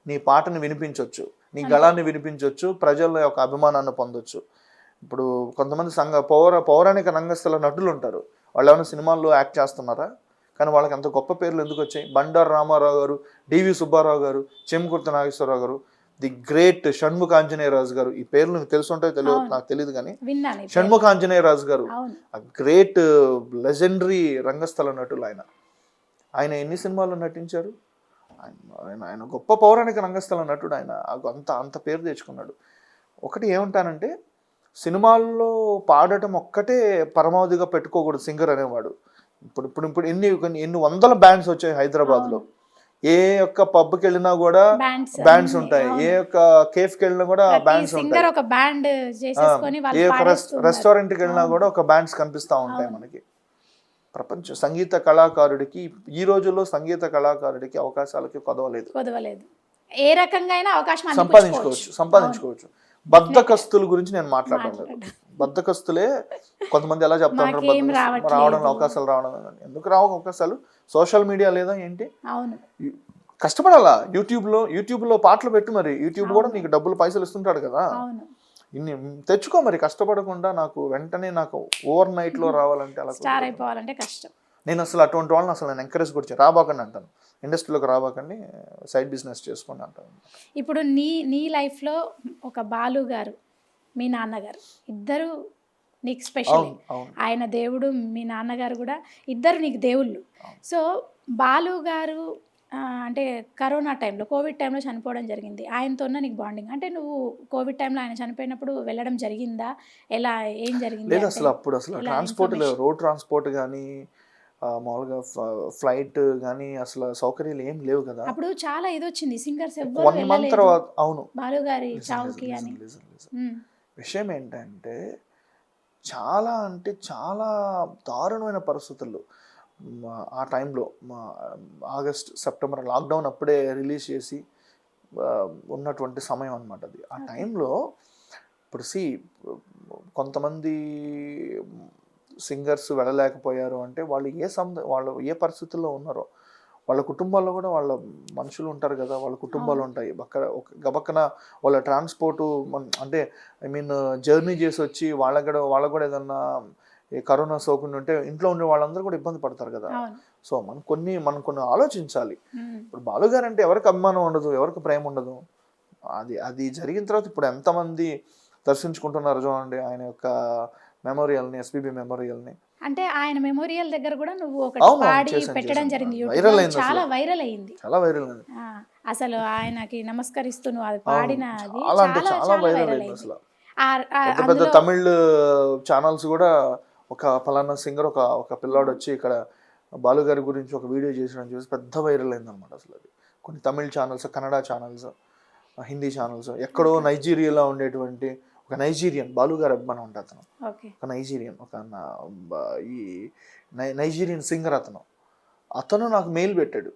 నీ పాటని వినిపించవచ్చు, నీ గళాన్ని వినిపించవచ్చు, ప్రజల యొక్క అభిమానాన్ని పొందొచ్చు. ఇప్పుడు కొంతమంది పౌరాణిక రంగస్థల నటులు ఉంటారు, వాళ్ళు ఏమైనా సినిమాల్లో యాక్ట్ చేస్తున్నారా? కానీ వాళ్ళకి అంత గొప్ప పేర్లు ఎందుకు వచ్చాయి? బండారు రామారావు గారు, డివి సుబ్బారావు గారు, చెంకుర్తి నాగేశ్వరరావు గారు, ది గ్రేట్ షణ్ముఖ ఆంజనేయరాజు గారు, ఈ పేర్లు నీకు తెలుసుంటాయో తెలియదు నాకు తెలియదు, కానీ షణ్ముఖ ఆంజనేయరాజు గారు గ్రేట్ లెజెండరీ రంగస్థల నటులు. ఆయన ఎన్ని సినిమాల్లో నటించారు? ఆయన గొప్ప పౌరాణిక రంగస్థల నటుడు. ఆయన అంత పేరు తెచ్చుకున్నాడు. ఒకటి ఏమంటానంటే, సినిమాల్లో పాడటం ఒక్కటే పరమావధిగా పెట్టుకోకూడదు సింగర్ అనేవాడు. ఇప్పుడు ఎన్ని వందల బ్యాండ్స్ వచ్చాయి హైదరాబాద్లో. ఏ యొక్క పబ్కి వెళ్ళినా కూడా బ్యాండ్స్ ఉంటాయి, ఏ యొక్క కేఫ్కి వెళ్ళినా కూడా బ్యాండ్స్ ఉంటాయి, ఏ యొక్క రెస్టారెంట్కి వెళ్ళినా కూడా ఒక బ్యాండ్స్ కనిపిస్తూ ఉంటాయి మనకి. ప్రపంచ సంగీత కళాకారుడికి ఈ రోజుల్లో సంగీత కళాకారుడికి అవకాశాలకి కొదవలేదు. ఏ రకంగా అయినా అవకాశం సంపాదించుకోవచ్చు. బద్ధకస్తుల గురించి నేను మాట్లాడడం లేదు. బద్ధకస్తులే కొంతమంది ఎలా చెప్తారు, రావడం అవకాశాలు రావడం. ఎందుకు రావు అవకాశాలు? సోషల్ మీడియా లేదా ఏంటి? కష్టపడాలా. యూట్యూబ్లో పాటలు పెట్టి, మరి యూట్యూబ్ కూడా నీకు డబ్బులు పైసలు ఇస్తుంటాడు కదా, ఇన్ని తెచ్చుకో మరి. కష్టపడకుండా నాకు ఓవర్ నైట్ లో రావాలంటే అలా స్టార్ అయిపోవాలంటే కష్టం. నేను అసలు అటువంటి వాళ్ళని నేను ఎంకరేజ్ కూడా రాబాకండి అంటాను. ఇండస్ట్రీలోకి రాబాకండి, సైడ్ బిజినెస్ చేసుకోండి అంటాను. ఇప్పుడు నీ లైఫ్లో ఒక బాలు గారు, మీ నాన్నగారు ఇద్దరు నీకు స్పెషల్. ఆయన దేవుడు, మీ నాన్నగారు కూడా, ఇద్దరు నీకు దేవుళ్ళు. సో బాలు గారు అంటే కరోనా టైంలో, కోవిడ్ టైంలో చనిపోవడం జరిగింది. ఆయనతో నీకు బాండింగ్ అంటే, నువ్వు కోవిడ్ టైంలో ఆయన చనిపోయినప్పుడు వెళ్ళడం జరిగిందా? ఎలా, ఏం జరిగింది? లేదు అసలు అప్పుడు ట్రాన్స్పోర్ట్ లేదు, రోడ్ ట్రాన్స్పోర్ట్ కానీ మామూలుగా ఫ్లైట్ కానీ అసలు సౌకర్యాలు ఏం లేవు కదా. అప్పుడు చాలా ఇది వచ్చింది, సింగర్స్ 1 month తర్వాత. అవును, బాలు గారి చావుకి అని. విషయం ఏంటంటే, చాలా అంటే చాలా దారుణమైన పరిస్థితుల్లో ఆ టైంలో ఆగస్ట్ సెప్టెంబర్ లాక్డౌన్ అప్పుడే రిలీజ్ చేసి ఉన్నటువంటి సమయం అన్నమాట అది. ఆ టైంలో ఇప్పుడు కొంతమంది సింగర్స్ వెళ్ళలేకపోయారు అంటే వాళ్ళు ఏ పరిస్థితుల్లో ఉన్నారో, వాళ్ళ కుటుంబాల్లో కూడా వాళ్ళ మనుషులు ఉంటారు కదా, వాళ్ళ కుటుంబాలు ఉంటాయి. గబక్కన వాళ్ళ ట్రాన్స్పోర్టు అంటే జర్నీ చేసి వచ్చి వాళ్ళకు కూడా ఏదన్నా కరోనా సోకుండా ఉంటే ఇంట్లో ఉండే వాళ్ళందరూ కూడా ఇబ్బంది పడతారు కదా. సో మనం కొన్ని ఆలోచించాలి. ఇప్పుడు బాలుగారు అంటే ఎవరికి అభిమానం ఉండదు, ఎవరికి ప్రేమ ఉండదు. అది జరిగిన తర్వాత ఇప్పుడు ఎంతమంది దర్శించుకుంటున్నారు చూడండి ఆయన యొక్క మెమోరియల్ని, ఎస్పీబీ మెమోరియల్ని. అంటే ఆయన మెమోరియల్ దగ్గర కూడా నువ్వు ఒకటి పాడి పెట్టడం జరిగింది, చాలా వైరల్ అయింది. అసలు ఆయనకి నమస్కరిస్తూ నువ్వు అది పాడినది చాలా వైరల్ అయింది. అసలు పెద్ద తమిళ్ ఛానల్స్ కూడా ఒక ఫలానా సింగర్ ఒక పిల్లాడు వచ్చి ఇక్కడ బాలుగారి గురించి ఒక వీడియో చేసిన చూసి పెద్ద వైరల్ అయింది అనమాట. అసలు అది కొన్ని Tamil channels, Kannada channels, Hindi channels, ఎక్కడో నైజీరియాలో ఉండేటువంటి ఒక నైజీరియన్ బాలుగారి అభిమానం ఉంటుంది అతను. ఒక నైజీరియన్ ఈ నైజీరియన్ సింగర్ అతను నాకు మెయిల్ పెట్టాడు.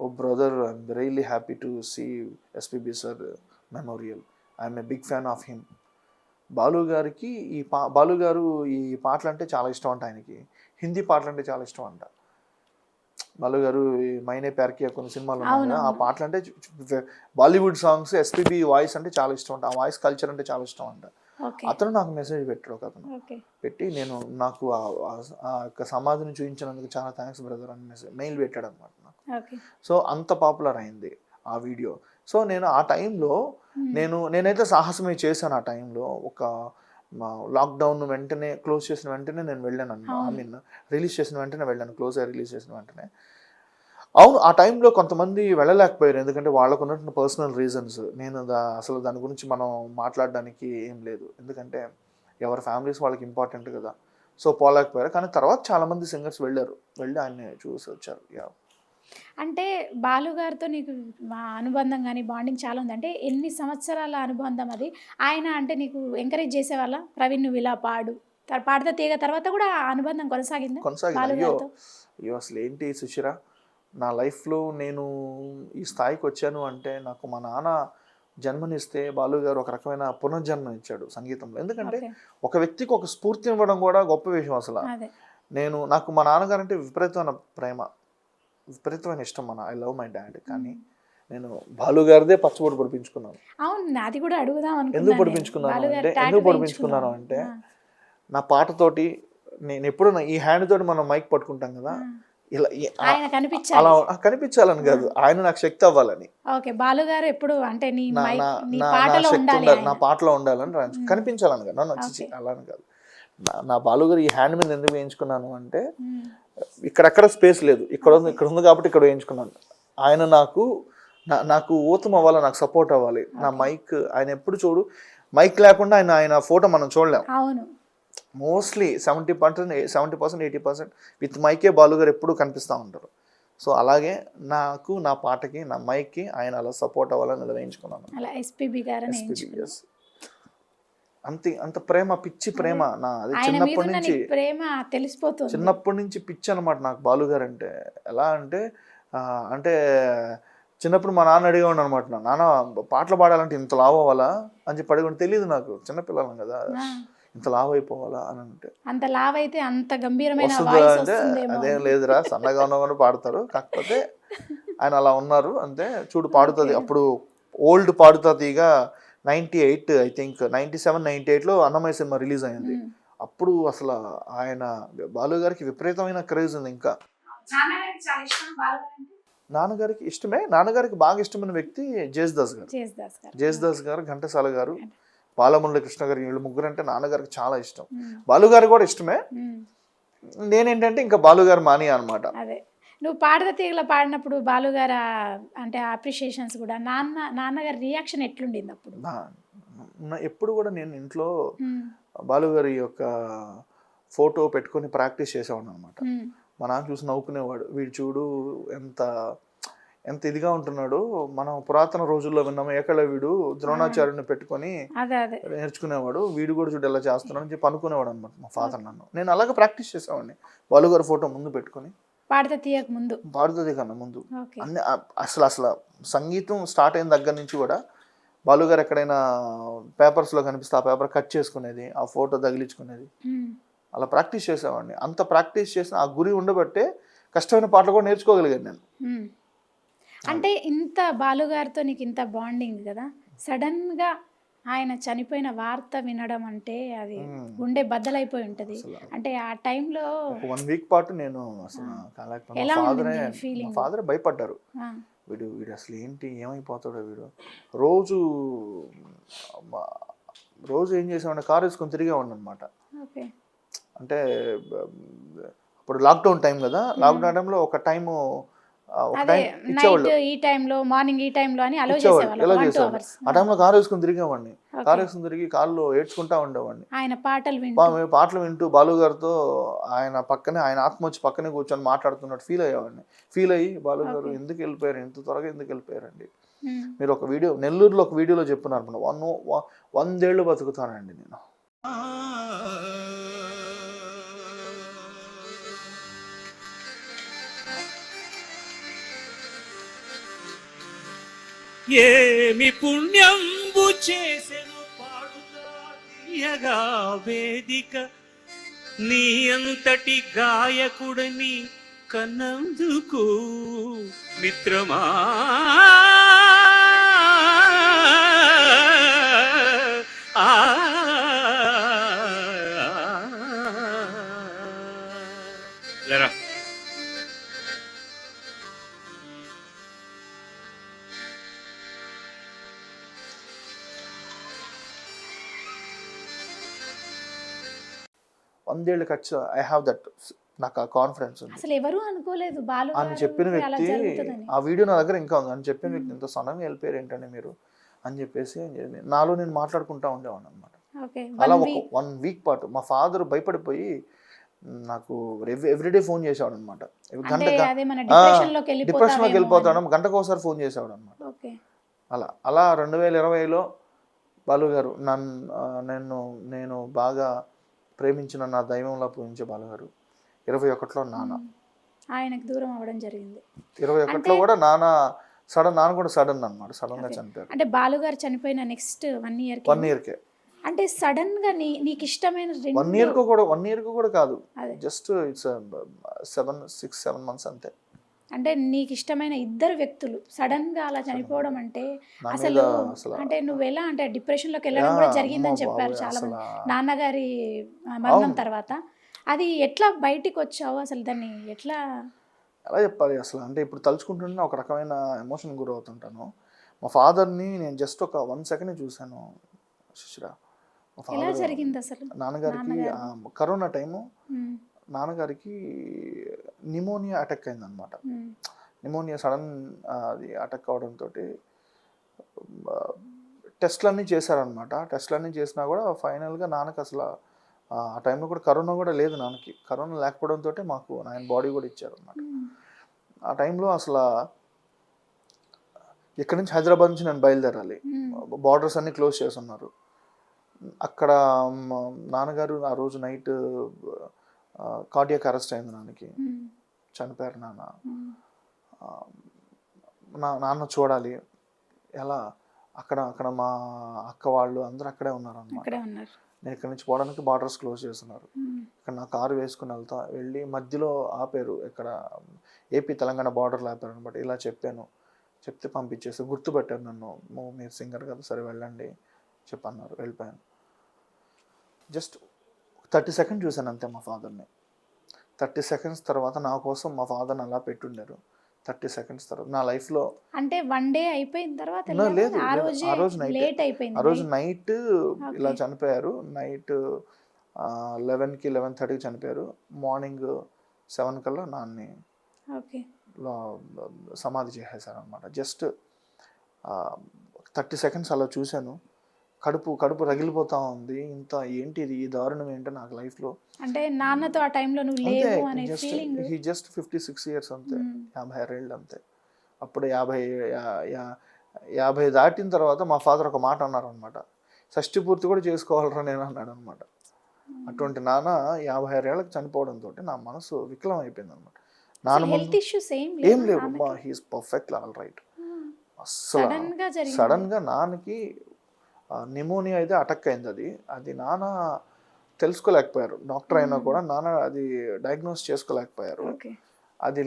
Oh brother, I'm really happy to see SPB sir memorial, I'm a big fan of him. బాలుగారికి బాలుగారు ఈ పాటలు అంటే చాలా ఇష్టం అంట. ఆయనకి హిందీ పాటలు అంటే చాలా ఇష్టం అంట. బాలుగారు మైనే ప్యార్కి కొన్ని సినిమాలు ఉన్నాయి కదా, ఆ పాటలు అంటే బాలీవుడ్ సాంగ్స్, ఎస్పీబీ వాయిస్ అంటే చాలా ఇష్టం అంట. ఆ వాయిస్ కల్చర్ అంటే చాలా ఇష్టం అంట. అతను నాకు మెసేజ్ పెట్టాడు, ఒక అతను పెట్టి నాకు ఆ యొక్క సమాధిని చూపించినందుకు చాలా థ్యాంక్స్ బ్రదర్ అని మెయిల్ పెట్టాడు అనమాట నాకు. సో అంత పాపులర్ అయింది ఆ వీడియో. సో నేను ఆ టైంలో నేనైతే సాహసమే చేశాను. ఆ టైంలో ఒక లాక్డౌన్ వెంటనే క్లోజ్ చేసిన వెంటనే నేను వెళ్ళాను. రిలీజ్ చేసిన వెంటనే వెళ్ళాను, రిలీజ్ చేసిన వెంటనే. అవును, ఆ టైంలో కొంతమంది వెళ్ళలేకపోయారు, ఎందుకంటే వాళ్ళకు ఉన్నటువంటి పర్సనల్ రీజన్స్. నేను అసలు దాని గురించి మనం మాట్లాడడానికి ఏం లేదు, ఎందుకంటే ఎవరి ఫ్యామిలీస్ వాళ్ళకి ఇంపార్టెంట్ కదా. సో పోలేకపోయారు. కానీ తర్వాత చాలామంది సింగర్స్ వెళ్ళి ఆయన్ని చూసి వచ్చారు. అంటే బాలుగారితో నీకు అనుబంధం కానీ బాండింగ్ చాలా ఉంది. అంటే ఎన్ని సంవత్సరాల అనుబంధం అది? ఆయన అంటే నీకు ఎంకరేజ్ చేసేవాళ్ళ, ప్రవీణ్ నువ్వు ఇలా పాడితే తీగ తర్వాత కూడా అనుబంధం కొనసాగింది? అయ్యో అసలు ఏంటి సుశిరా, నా లైఫ్లో నేను ఈ స్థాయికి వచ్చాను అంటే నాకు మా నాన్న జన్మనిస్తే బాలుగారు ఒక రకమైన పునర్జన్మ ఇచ్చాడు సంగీతంలో. ఎందుకంటే ఒక వ్యక్తికి ఒక స్ఫూర్తి ఇవ్వడం కూడా గొప్ప విషయం. అసలు నాకు మా నాన్నగారు అంటే విపరీతమైన ప్రేమ, విపరీతమైన ఇష్టం. I love my dad. కానీ నేను బాలు గారిదే పచ్చబొట్టు పొడిపించుకున్నాను. అవును, నాది కూడా అడుగుదాం ఎందుకు పొడిపించుకున్నాను అంటే నా పాటతోటి నేను ఎప్పుడు ఈ హ్యాండ్ తోటి మనం మైక్ పట్టుకుంటాం కదా, ఇలా ఆయన అలా కనిపించాలని కాదు, ఆయన నాకు శక్తి అవ్వాలని. ఓకే, బాలు గారు ఎప్పుడు అంటే నీ నా పాటలో శక్తి ఉండాలి, ఉండాలి, నా పాటలో ఉండాలని కనిపించాలని కాదు, నన్ను అలాని కాదు. నా బాలు గారు ఈ హ్యాండ్ మీద ఎందుకు వేయించుకున్నాను అంటే ఇక్కడెక్కడ స్పేస్ లేదు, ఇక్కడ ఉంది కాబట్టి ఇక్కడ వేయించుకున్నాను. ఆయన నాకు ఊతం అవ్వాలి, నాకు సపోర్ట్ అవ్వాలి. నా మైక్ ఆయన ఎప్పుడు చూడు, మైక్ లేకుండా ఆయన ఫోటో మనం చూడలేం. అవును, మోస్ట్లీ 70%, 80% విత్ మైకే బాలు గారు ఎప్పుడు కనిపిస్తూ ఉంటారు. సో అలాగే నాకు నా పాటకి నా మైక్కి ఆయన అలా సపోర్ట్ అవ్వాలని నిర్వహించుకున్నాను. అలా ఎస్పీబీ గారు అంత ప్రేమ, పిచ్చి ప్రేమ. అది చిన్నప్పటి నుంచి ప్రేమ తెలిసిపోతుంది, చిన్నప్పటి నుంచి పిచ్చి అనమాట నాకు బాలు గారు అంటే. ఎలా అంటే చిన్నప్పుడు మా నాన్న అడిగేవాడు అనమాట, నాన్న పాటలు పాడాలంటే ఇంత లావు అవ్వాలా అని చెప్పి అడిగి, తెలియదు నాకు, చిన్నపిల్లలం కదా, ఇంత లావు అయిపోవాలా అని అంటే. అంత లావు అయితే అంత గంభీరమైన అంటే అదేం లేదురా, సన్నగా ఉన్నా కూడా పాడతారు, కాకపోతే ఆయన అలా ఉన్నారు అంతే. చూడు పాడుతుంది, అప్పుడు ఓల్డ్ పాడుతుందిగా 98 ఐ థింక్ 97, 98లో అన్నమయ్య సినిమా రిలీజ్ అయింది. అప్పుడు అసలు ఆయన బాలు గారికి విపరీతమైన క్రేజ్ ఉంది. ఇంకా నాన్నగారికి ఇష్టమే, నాన్నగారికి బాగా ఇష్టమైన వ్యక్తి జేసుదాస్ గారు, ఘంటసాల గారు, బాలమురళీ కృష్ణ గారు, వీళ్ళు ముగ్గురు అంటే నాన్నగారికి చాలా ఇష్టం. బాలు గారు కూడా ఇష్టమే. నేనేంటంటే ఇంకా బాలు గారు మాని అనమాట. అదే నువ్వు పాడత తీగల పాడినప్పుడు బాలు గారు అంటే అప్రిషియేషన్స్ కూడా నాన్నగారి రియాక్షన్ ఎట్లుండింది అప్పుడు? ఎప్పుడు కూడా నేను ఇంట్లో బాలు గారి యొక్క ఫోటో పెట్టుకొని ప్రాక్టీస్ చేసేవాడు అనమాట. మా నాన్న చూసి నవ్వుకునేవాడు, వీడు చూడు ఎంత ఇదిగా ఉంటున్నాడు, మనం పురాతన రోజుల్లో విన్నాము, ఏకళ్ళ వీడు ద్రోణాచార్యుని పెట్టుకొని నేర్చుకునేవాడు, వీడు కూడా చూడు ఎలా చేస్తున్నాడు అని చెప్పి అనుకునేవాడు అనమాట మా ఫాదర్. నేను అలాగే ప్రాక్టీస్ చేసేవాడిని బాలు గారి ఫోటో ముందు పెట్టుకొని, పాడుతా తీయకన్నా ముందు. అన్ని అసలు సంగీతం స్టార్ట్ అయిన దగ్గర నుంచి కూడా బాలు గారు ఎక్కడైనా పేపర్స్లో కనిపిస్తే ఆ పేపర్ కట్ చేసుకునేది, ఆ ఫోటో తగిలించుకునేది, అలా ప్రాక్టీస్ చేసేవాడిని. అంత ప్రాక్టీస్ చేసిన ఆ గురి ఉండబట్టే కష్టమైన పాటలు కూడా నేర్చుకోగలిగాను నేను. అంటే ఇంత బాలుగారితో నీకు ఇంత బాండింగ్ కదా, సడన్గా ఆయన చనిపోయిన వార్త వినడం అంటే అది గుండె బద్దలైపోయి ఉంటుంది. అంటే ఆ టైంలో 1 వీక్ పాటు నేను అసలు ఫాదర్ భయపడ్డారు, వీడు అసలు ఏంటి, ఏమైపోతాడో వీడు. రోజు ఏం చేసేవాడిని, కారు వేసుకొని తిరిగేవాడిని అనమాట. అంటే అప్పుడు లాక్డౌన్ టైం కదా, లాక్డౌన్ టైంలో ఒక టైము ఈ టైంలో మార్నింగ్ ఈ టైంలో అని అలో చేసేవాళ్ళు. ఆ టైంలో కారు వేసుకుని తిరిగేవాడిని, కారు వేసుకుని తిరిగి కారులో ఏడ్చుకుంటా ఉండేవాడిని. ఆయన పాటలు వింటూ బాలు గారితో ఆయన ఆత్మ వచ్చి పక్కనే కూర్చొని మాట్లాడుతున్నట్టు ఫీల్ అయ్యి బాలు గారు ఎందుకు వెళ్ళిపోయారు, ఇంత త్వరగా ఎందుకు వెళ్ళిపోయారండి, మీరు ఒక వీడియో నెల్లూరులో ఒక వీడియోలో చెప్పున్నారు, 100 ఏళ్ళు బతుకుతానండి నేను. ఏమి పుణ్యంబు చేసెను పాడుతా తీయగా వేదిక, నీ అంతటి గాయకుడని కన్నందుకు మిత్రమా. లేరా వందేళ్ళు ఖర్చు, ఐ హ్యావ్ దట్, నాకు ఆ కాన్ఫిడెన్స్ ఉంది. అసలు ఎవరు అనుకోలేదు బాలు అని చెప్పిన వ్యక్తి, ఆ వీడియో నా దగ్గర ఇంకా ఉంది, అని చెప్పిన వ్యక్తి ఇంత సడన్గా వెళ్ళిపోయారు ఏంటంటే మీరు అని చెప్పేసి నాలో నేను మాట్లాడుకుంటా ఉండేవాడిని అనమాట. అలా 1 వీక్ పాటు మా ఫాదర్ భయపడిపోయి నాకు ఎవ్రీడే ఫోన్ చేసేవాడు అనమాట. డిప్రెషన్లోకి వెళ్ళిపోతాడు, గంటకు ఒకసారి ఫోన్ చేసేవాడు అనమాట. అలా 2020లో బాలు గారు నేను బాగా ప్రేమించిన నా దైవంలా పూజించే బాలు గారు 21లో నాన్న ఆయనకు దూరం అవ్వడం జరిగింది. 21లో కూడా నాన్న కూడా సడన్ అనమాట, సడన్ గా చనిపోయారు. అంటే బాలు గారు చనిపోయిన నెక్స్ట్ 1 ఇయర్కే అంటే సడన్ గా నీకు ఇష్టమైన 1 year కూడా కాదు, జస్ట్ ఇట్స్ 7 months అంతే. అంటే నీకు ఇష్టమైన 2 వ్యక్తులు సడన్ గా అలా చనిపోవడం అంటే అసలు అంటే నువ్వు ఎలా అంటే డిప్రెషన్ లోకి వెళ్ళడం కూడా జరిగిందని చెప్పారు చాలా మంది నాన్నగారి మరణం తర్వాత. అది ఎట్లా బయటికి వచ్చావు అసలు, దాన్ని ఎట్లా ఎలా చెప్పాలి అసలు అంటే ఇప్పుడు తలుచుకుంటుంటే ఒక రకమైన ఎమోషన్ గురవుతుంటాను. మా ఫాదర్ని నేను జస్ట్ ఒక 1 second చూశాను శిశిర. ఎలా జరిగింది అసలు? నాన్నగారికి కరోనా టైము నాన్నగారికి నిమోనియా అటాక్ అయింది అనమాట. నిమోనియా సడన్ అది అటాక్ అవడంతో టెస్ట్లన్నీ చేశారనమాట. టెస్ట్లన్నీ చేసినా కూడా ఫైనల్గా నాన్నకి అసలు ఆ టైంలో కూడా కరోనా కూడా లేదు నాన్నకి. కరోనా లేకపోవడంతో మాకు ఆయన బాడీ కూడా ఇచ్చారు అనమాట. ఆ టైంలో అసలు ఇక్కడి నుంచి హైదరాబాద్ నుంచి నేను బయలుదేరాలి, బార్డర్స్ అన్నీ క్లోజ్ చేస్తున్నారు. అక్కడ నాన్నగారు ఆ రోజు నైట్ కార్డియాక్ అరెస్ట్ అయింది నాన్నకి, చనిపోయారు నాన్న. నాన్న చూడాలి ఎలా, అక్కడ మా అక్క వాళ్ళు అందరూ అక్కడే ఉన్నారు అన్నమాట. నేను ఇక్కడి నుంచి పోవడానికి బార్డర్స్ క్లోజ్ చేస్తున్నారు. ఇక్కడ నా కారు వేసుకుని వెళ్ళి మధ్యలో ఆపారు, ఇక్కడ ఏపీ తెలంగాణ బార్డర్లో ఆపారు అనమాట. ఇలా చెప్తే పంపించేసి గుర్తుపెట్టారు నన్ను, మీరు సింగర్ కదా సరే వెళ్ళండి చెప్పన్నారు. వెళ్ళిపోయాను. జస్ట్ 30 seconds చూశాను అంతే మా ఫాదర్ని. 30 seconds తర్వాత నా కోసం మా ఫాదర్ని అలా పెట్టుండారు. 30 seconds తర్వాత నా లైఫ్లో అంటే 1 day అయిపోయిన తర్వాత లేదు, ఆ రోజు నైట్ ఇలా Okay. చనిపోయారు. నైట్ 11కి 11:30కి చనిపోయారు. మార్నింగ్ 7 కల్లా నాన్ని ఓకే సమాధి చేసేసారు అనమాట. జస్ట్ 30 seconds అలా చూశాను. కడుపు రగిలిపోతా ఉంది. ఇంత ఏంటిది, ఈ దారుణం ఏంటో నాకు లైఫ్లో. అంటే నాన్నతో ఆ టైంలో నువ్వు లేవు అనే ఫీలింగ్. హీ జస్ట్ 56 years అంతే, 56 ఏళ్ళు అంతే. అప్పుడు 50 దాటిన తర్వాత మా ఫాదర్ ఒక మాట అన్నారు అనమాట, షష్టి పూర్తి కూడా చేసుకోవాలరా నేను అన్నాడు అనమాట. అటువంటి నాన్న 56 ఏళ్ళకి చనిపోవడంతో నా మనసు వికలం అయిపోయింది అనమాట. నాన్న హెల్త్ ఇష్యూస్ ఏం లేవు, హీస్ పర్ఫెక్ట్ ఆల్ రైట్. అస్సలు సడన్ గా నాన్నకి నిమోనియా అయితే అటాక్ అయింది. అది నాన్న తెలుసుకోలేకపోయారు. డాక్టర్ అయినా కూడా నాన్న అది డయాగ్నోస్ చేసుకోలేకపోయారు. అది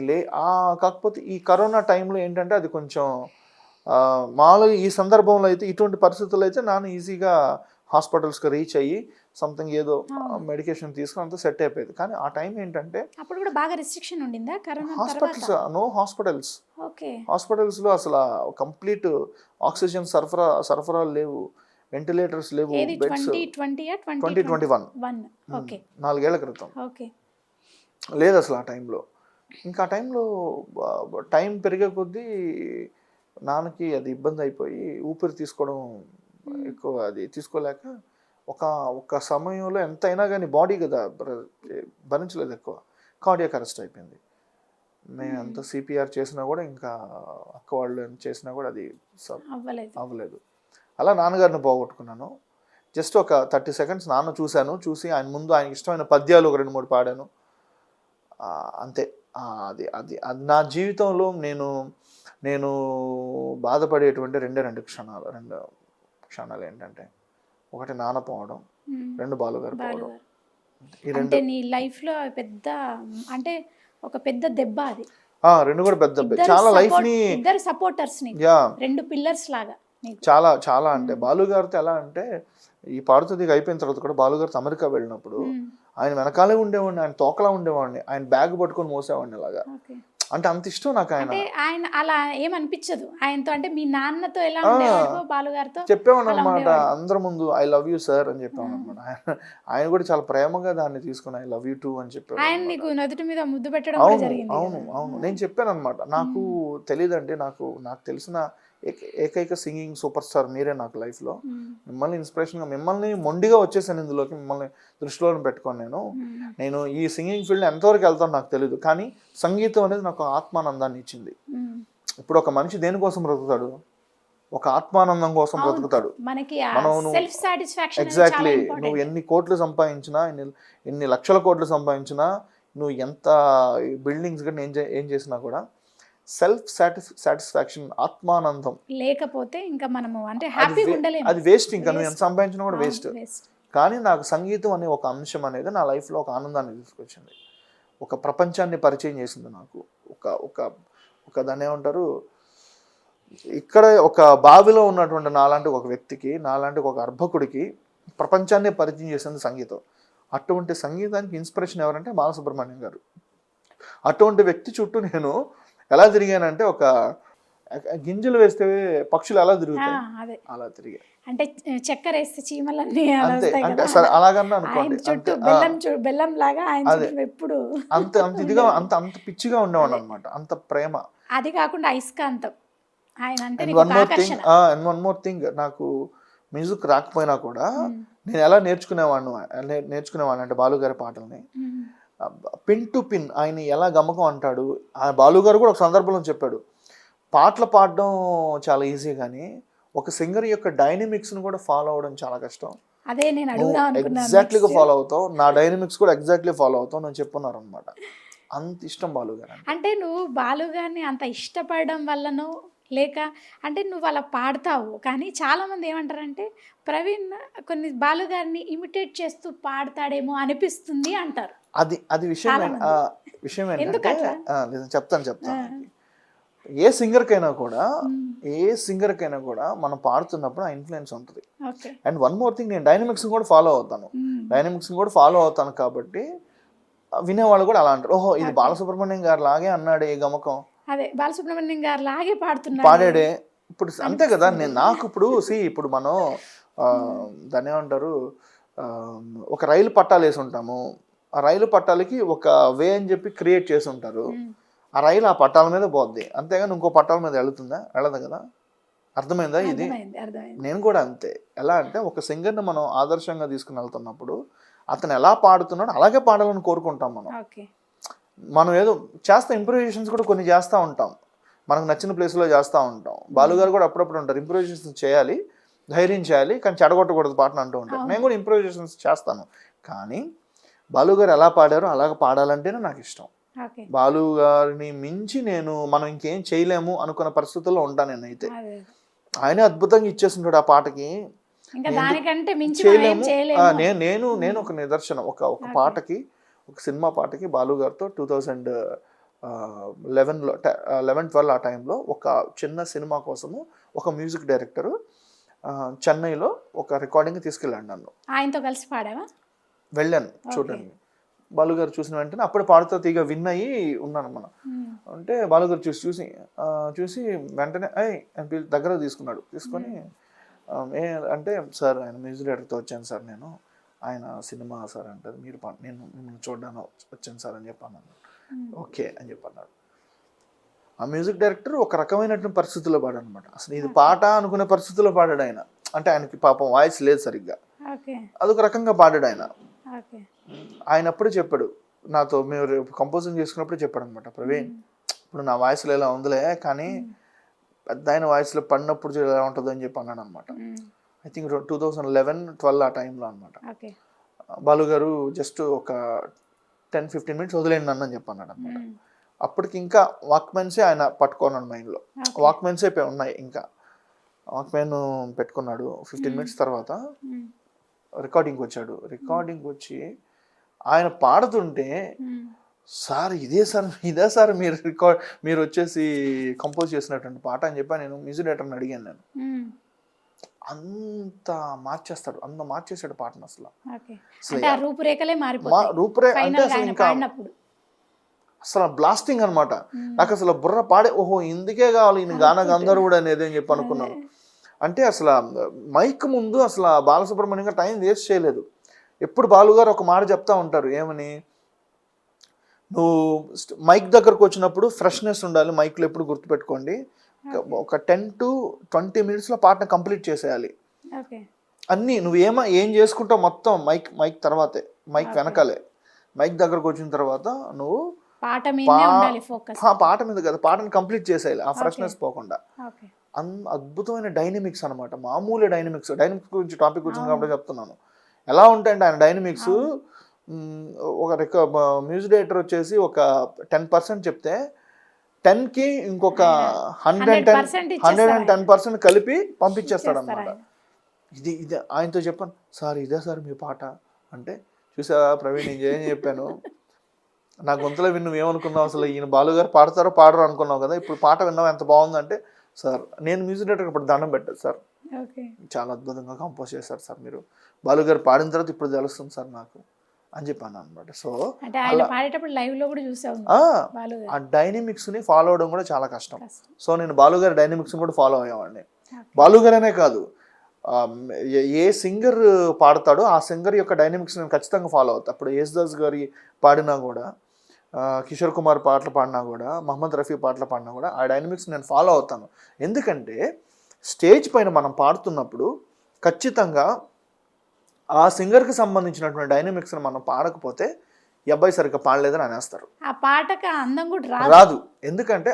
కాకపోతే ఈ కరోనా టైంలో ఏంటంటే అది కొంచెం మామూలుగా ఈ సందర్భంలో అయితే ఇటువంటి పరిస్థితుల్లో అయితే నాన్న ఈజీగా హాస్పిటల్స్కి రీచ్ అయ్యి సంథింగ్ ఏదో మెడికేషన్ తీసుకుని అంతా సెట్ అయిపోయేది. కానీ ఆ టైం ఏంటంటే అప్పుడు కూడా బాగా రెస్ట్రిక్షన్ ఉండిందా కరోనా హాస్పిటల్స్, నో హాస్పిటల్స్లో అసలు కంప్లీట్ ఆక్సిజన్ సరఫరా లేవు, వెంటిలేటర్స్ లేవు. 2021 4 ఏళ్ల క్రితం లేదు అసలు ఆ టైంలో. ఇంకా ఆ టైంలో టైం పెరిగే కొద్దీ నాన్నకి అది ఇబ్బంది అయిపోయి ఊపిరి తీసుకోవడం ఎక్కువ అది తీసుకోలేక ఒక సమయంలో ఎంతైనా కానీ బాడీ కదా భరించలేదు, ఎక్కువ కార్డియాక్ అరెస్ట్ అయిపోయింది. నేను ఎంత సిపిఆర్ చేసినా కూడా ఇంకా అక్క వాళ్ళు చేసినా కూడా అది అవ్వలేదు. అలా నాన్నగారిని పోగొట్టుకున్నాను. జస్ట్ ఒక 30 seconds నాన్న చూసి ఆయన ముందు ఆయనకి ఇష్టమైన పద్యాలు ఒక 2-3 పాడాను అంతే. అది నా జీవితంలో నేను బాధపడేటువంటి 2 క్షణాలు ఏంటంటే, ఒకటి నాన్న పోవడం, 2 బాలుగారు పోవడం. అంటే నీ లైఫ్ లో పెద్ద అంటే ఒక పెద్ద దెబ్బ అది. 2 కూడా పెద్ద దెబ్బ. చాలా లైఫ్ ని 2 సపోర్టర్స్ ని 2 పిల్లర్స్ లాగా చాలా అంటే బాలుగారితో ఎలా అంటే ఈ పాడుతుంది అయిపోయిన తర్వాత కూడా బాలుగారితో అమెరికా వెళ్ళినప్పుడు ఆయన వెనకాలే ఉండేవాడిని, ఆయన తోకలా ఉండేవాడిని, ఆయన బ్యాగ్ పట్టుకొని మోసేవాడిని అలాగా. అంటే అంత ఇష్టం నాకు ఆయన. ఆయన అలా ఏమనిపించదు ఆయనతో, అంటే మీ నాన్నతో ఎలా ఉండేవాడు బాలుగారితో చెప్పేవాడు అనమాట. అందరి ముందు ఐ లవ్ యూ సార్ అని చెప్పేవాడు అనమాట. ఆయన కూడా చాలా ప్రేమగా దాన్ని తీసుకుని ఐ లవ్ యూ టూ అని చెప్పాడు. ఆయన నీకు నుదుటి మీద ముద్దు పెట్టడం జరిగింది. అవును నేను చెప్పాను అనమాట. నాకు తెలియదండి, నాకు తెలిసిన ఏకైక సింగింగ్ సూపర్ స్టార్ మీరే నాకు లైఫ్లో. మిమ్మల్ని ఇన్స్పిరేషన్గా, మిమ్మల్ని మొండిగా వచ్చేసాను ఇందులోకి, మిమ్మల్ని దృష్టిలో పెట్టుకొని నేను ఈ సింగింగ్ ఫీల్డ్ ఎంతవరకు వెళ్తాను నాకు తెలియదు, కానీ సంగీతం అనేది నాకు ఆత్మానందాన్ని ఇచ్చింది. ఇప్పుడు ఒక మనిషి దేనికోసం బ్రతుకుతాడు? ఒక ఆత్మానందం కోసం బ్రతుకుతాడు. ఎగ్జాక్ట్లీ. నువ్వు ఎన్ని కోట్లు సంపాదించినా, ఎన్ని లక్షల కోట్లు సంపాదించినా, నువ్వు ఎంత బిల్డింగ్స్ కానీ ఏం చేసినా కూడా సెల్ఫ్ సాటిస్ఫాక్షన్, ఆత్మానందం లేకపోతే ఇంకా మనము అంటే హ్యాపీగా ఉండలేము. అది వేస్ట్. ఇంకా నువ్వు ఎంత సంపాదించినా కూడా వేస్ట్. వేస్ట్. కానీ నాకు సంగీతం అనే ఒక అంశం అనేది నా లైఫ్లో ఒక ఆనందాన్ని తీసుకొచ్చింది, ఒక ప్రపంచాన్ని పరిచయం చేసింది నాకు. ఒక ఒక ఒక దాన్ని ఏమంటారు, ఇక్కడ ఒక బావిలో ఉన్నటువంటి నాలాంటి ఒక వ్యక్తికి, నాలాంటి ఒక అర్భకుడికి ప్రపంచాన్ని పరిచయం చేసింది సంగీతం. అటువంటి సంగీతానికి ఇన్స్పిరేషన్ ఎవరంటే బాలసుబ్రహ్మణ్యం గారు. అటువంటి వ్యక్తి చుట్టూ నేను ఎలా తిరిగానంటే, ఒక గింజలు వేస్తే పక్షులు ఎలా తిరుగుతాయి అలా తిరిగా. అంటే చక్కెర వేస్తే చీమలన్నీ అంతే. అంటే సరే అలాగన్నా అనుకోండి, బెల్లం లాగా ఎప్పుడు అంత ఇదిగా అంత పిచ్చిగా ఉండేవాడు అనమాట, అంత ప్రేమ. అది కాకుండా అయస్కాంతం ఆయన అంటే వన్ మోర్ థింగ్, నాకు మ్యూజిక్ రాకపోయినా కూడా నేను ఎలా నేర్చుకునేవాడిని అంటే బాలుగారి పాటల్ని పిన్ టు పిన్ ఆయన ఎలా గమ్మకం అంటాడు. ఆ బాలుగారు కూడా ఒక సందర్భంలో చెప్పాడు, పాటలు పాడడం చాలా ఈజీ కానీ ఒక సింగర్ యొక్క డైనమిక్స్ని కూడా ఫాలో అవ్వడం చాలా కష్టం. అదే నేను ఎగ్జాక్ట్లీగా ఫాలో అవుతావు, నా డైనమిక్స్ కూడా ఎగ్జాక్ట్లీ ఫాలో అవుతావు నేను చెప్పున్నారు అనమాట. అంత ఇష్టం బాలుగారు అంటే నువ్వు బాలుగారిని అంత ఇష్టపడడం వల్లనో లేక అంటే నువ్వు అలా పాడతావు, కానీ చాలామంది ఏమంటారంటే ప్రవీణ్ కొన్ని బాలుగారిని ఇమిటేట్ చేస్తూ పాడతాడేమో అనిపిస్తుంది అంటారు. అది విషయం ఏంటంటే చెప్తాను. ఏ సింగర్కైనా కూడా మనం పాడుతున్నప్పుడు ఆ ఇన్ఫ్లుయెన్స్ ఉంటుంది. అండ్ వన్ మోర్ థింగ్, నేను డైనమిక్స్ కూడా ఫాలో అవుతాను కాబట్టి వినేవాళ్ళు కూడా అలా అంటారు, ఓహో ఇది బాలసుబ్రహ్మణ్యం గారు లాగే అన్నాడు, ఏ గమకం అదే బాలసుబ్రహ్మణ్యం గారు లాగే పాడాడే. ఇప్పుడు అంతే కదా, నాకు ఇప్పుడు మనం దాన్ని ఏమంటారు, ఒక రైలు పట్టాలు వేసి ఉంటాము, ఆ రైలు పట్టాలకి ఒక వే అని చెప్పి క్రియేట్ చేసి ఉంటారు. ఆ రైలు ఆ పట్టాల మీద పోద్ది, అంతేగాని ఇంకో పట్టాల మీద వెళ్ళదు కదా. అర్థమైందా ఇది? నేను కూడా అంతే. ఎలా అంటే ఒక సింగర్ని మనం ఆదర్శంగా తీసుకుని వెళ్తున్నప్పుడు అతను ఎలా పాడుతున్నాడో అలాగే పాడాలని కోరుకుంటాం మనం ఏదో చేస్తా, ఇంప్రూవైజేషన్స్ కూడా కొన్ని చేస్తూ ఉంటాం, మనకు నచ్చిన ప్లేస్లో చేస్తూ ఉంటాం. బాలుగారు కూడా అప్పుడప్పుడు ఉంటారు, ఇంప్రూవైజేషన్స్ చేయాలి, ధైర్యం చేయాలి, కానీ చెడగొట్టకూడదు పాటను అంటూ ఉంటారు. నేను కూడా ఇంప్రూవైజేషన్స్ చేస్తాను, కానీ బాలుగారు ఎలా పాడారో అలాగ పాడాలంటేనే నాకు ఇష్టం. బాలుగారిని మించి మనం ఇంకేం చేయలేము అనుకున్న పరిస్థితుల్లో ఉంటాను నేనైతే. ఆయన అద్భుతంగా ఇచ్చేస్తుంటాడు ఆ పాటకి, చేయలేము. నేను ఒక నిదర్శనం, ఒక పాటకి, ఒక సినిమా పాటకి బాలుగారితో 2011-12 ఆ టైంలో ఒక చిన్న సినిమా కోసము ఒక మ్యూజిక్ డైరెక్టరు చెన్నైలో ఒక రికార్డింగ్ తీసుకెళ్ళాడు నన్ను. ఆయనతో కలిసి పాడావా? వెళ్ళాను చూడండి. బాలుగారు చూసిన వెంటనే అప్పుడు పాడుతూ తీగ విన్ అయ్యి ఉన్నాను మనం. అంటే బాలుగారు చూసి వెంటనే దగ్గర తీసుకొని అంటే సార్ ఆయన మ్యూజిక్ డైరెక్టర్తో వచ్చాను సార్, నేను ఆయన సినిమా సార్ అంటారు, నేను మిమ్మల్ని చూడడానికి వచ్చాను సార్ అని చెప్పాను. ఓకే అని చెప్పన్నాడు. ఆ మ్యూజిక్ డైరెక్టర్ ఒక రకమైనటువంటి పరిస్థితుల్లో పాడాడు అనమాట. అసలు ఇది పాట అనుకునే పరిస్థితుల్లో పాడాడు ఆయన. అంటే ఆయనకి పాపం వాయిస్ లేదు సరిగ్గా, అదొక రకంగా పాడాడు ఆయన. ఆయన అప్పుడు చెప్పాడు నాతో, మీరు కంపోజింగ్ చేసుకున్నప్పుడు చెప్పాడు అనమాట, ప్రవీణ్ ఇప్పుడు నా వాయిస్లో ఎలా ఉందిలే, కానీ పెద్ద ఆయన వాయిస్లో పడినప్పుడు ఎలా ఉంటుందో అని చెప్పి అన్నాడు అనమాట. ఐ థింక్ 2011-12 ఆ టైంలో అనమాట. బాలుగారు జస్ట్ ఒక 10-15 minutes వదిలేండి నన్ను అని చెప్పన్నాడు అనమాట. అప్పటికి ఇంకా వాక్మెన్సే ఆయన పట్టుకున్నాడు మైండ్లో, వాక్మెన్సే ఉన్నాయి, ఇంకా వాక్మెన్ పెట్టుకున్నాడు. 15 minutes తర్వాత రికార్డింగ్కి వచ్చాడు. రికార్డింగ్ వచ్చి ఆయన పాడుతుంటే, సార్ ఇదే సార్ మీరు వచ్చేసి కంపోజ్ చేసినటువంటి పాట అని చెప్పి నేను మ్యూజిక్ డైరెక్టర్ని అడిగాను. నేను అంత మార్చేసాడు పాటను. రూపురేఖ అంటే అసలు ఇంకా అసలు బ్లాస్టింగ్ అనమాట. నాకు అసలు బుర్ర పాడే, ఓహో ఇందుకే కావాలి ఈయన గాన గంధర్వుడు అనేది అని చెప్పి అనుకున్నాను. అంటే అసలు మైక్ ముందు అసలు బాలసుబ్రహ్మణ్యం గారు టైం వేస్ట్ చేయలేదు. ఎప్పుడు బాలుగారు ఒక మాట చెప్తా ఉంటారు, ఏమని, నువ్వు మైక్ దగ్గరకు వచ్చినప్పుడు ఫ్రెష్నెస్ ఉండాలి మైక్లో, ఎప్పుడు గుర్తుపెట్టుకోండి. ఒక 10-20 minutes పాటను కంప్లీట్ చేసేయాలి. అన్నీ నువ్వు ఏం చేసుకుంటావు మొత్తం మైక్ తర్వాతే, మైక్ వెనకాలే. మైక్ దగ్గరకు వచ్చిన తర్వాత నువ్వు పాట మీద కదా పాటను కంప్లీట్ చేసేయాలి, ఆ ఫ్రెష్నెస్ పోకుండా. అద్భుతమైన డైనమిక్స్ అనమాట, మామూలు డైనమిక్స్ గురించి టాపిక్ వచ్చింది కాబట్టి చెప్తున్నాను. ఎలా ఉంటాయంటే ఆయన డైనమిక్స్, ఒక మ్యూజిక్ డైరెక్టర్ వచ్చేసి ఒక 10% చెప్తే 10కి ఇంకొక 110% కలిపి పంపించేస్తాడు అనమాట. ఇది ఆయనతో చెప్పాను, సార్ ఇదే సార్ మీ పాట అంటే, చూసా ప్రవీణ్ నేను ఏం చెప్పాను, నా గొంతులో విన్ను ఏమనుకున్నావు, అసలు ఈయన బాలుగారు పాడతారో పాడరో అనుకున్నావు కదా, ఇప్పుడు పాట విన్నావు ఎంత బాగుందంటే, సార్ నేను మ్యూజిక్ డైరెక్టర్ ఇప్పుడు దండం పెట్టాను సార్, చాలా అద్భుతంగా కంపోజ్ చేశారు సార్ మీరు, బాలుగారు పాడిన తర్వాత ఇప్పుడు తెలుస్తుంది సార్ నాకు అని చెప్పాను అనమాట. సో ఆ డైనమిక్స్ ని ఫాలో అవడం కూడా చాలా కష్టం. సో నేను బాలుగారి డైనమిక్స్ కూడా ఫాలో అయ్యేవాడిని. బాలుగారనే కాదు, ఏ సింగర్ పాడతాడో ఆ సింగర్ యొక్క డైనమిక్స్ నేను ఖచ్చితంగా ఫాలో అవుతాను. అప్పుడు యేసుదాస్ గారి పాడినా కూడా, కిషోర్ కుమార్ పాటలు పాడినా కూడా, మహమ్మద్ రఫీ పాటలు పాడినా కూడా ఆ డైనమిక్స్ నేను ఫాలో అవుతాను. ఎందుకంటే స్టేజ్ పైన మనం పాడుతున్నప్పుడు ఖచ్చితంగా ఆ సింగర్కి సంబంధించినటువంటి డైనమిక్స్ని మనం పాడకపోతే ఈ అబ్బాయి సరిగ్గా పాడలేదని అనేస్తారు. ఆ పాటకి అందం కూడా రాదు. ఎందుకంటే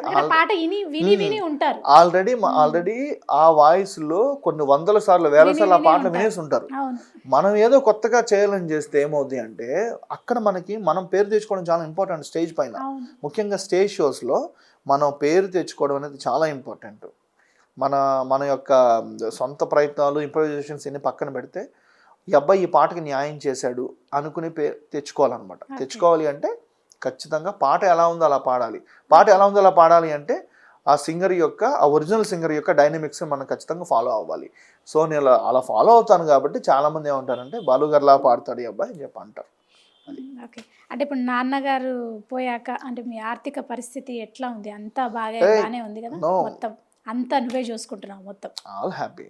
ఆల్రెడీ ఆ వాయిస్ లో కొన్ని వందల సార్లు వేల సార్లు ఆ పాటలు వినేసి ఉంటారు. మనం ఏదో కొత్తగా చేయాలని చేస్తే ఏమవుతుంది అంటే, అక్కడ మనం పేరు తెచ్చుకోవడం చాలా ఇంపార్టెంట్. స్టేజ్ పైన ముఖ్యంగా స్టేజ్ షోస్ లో మనం పేరు తెచ్చుకోవడం అనేది చాలా ఇంపార్టెంట్. మన యొక్క సొంత ప్రయత్నాలు, ఇంప్రొవైజేషన్స్ అన్ని పక్కన పెడితే, ఈ అబ్బాయి ఈ పాటకి న్యాయం చేశాడు అనుకుని తెచ్చుకోవాలన్నమాట. తెచ్చుకోవాలి అంటే ఖచ్చితంగా పాట ఎలా ఉందో అలా పాడాలి. పాట ఎలా ఉందో అలా పాడాలి అంటే ఆ సింగర్ యొక్క, ఆ ఒరిజినల్ సింగర్ యొక్క డైనమిక్స్ మనం ఖచ్చితంగా ఫాలో అవ్వాలి. సో నేను అలా ఫాలో అవుతాను కాబట్టి చాలామంది ఏమంటారంటే, బాలుగారులా పాడతాడు ఈ అబ్బాయి అని చెప్పి అంటారు. ఓకే, అంటే ఇప్పుడు నాన్నగారు పోయాక అంటే మీ ఆర్థిక పరిస్థితి ఎట్లా ఉంది? అంతా బాగానే ఉంది కదా? మొత్తం అంతా నువ్వే చూసుకుంటున్నావు మొత్తం? All happy.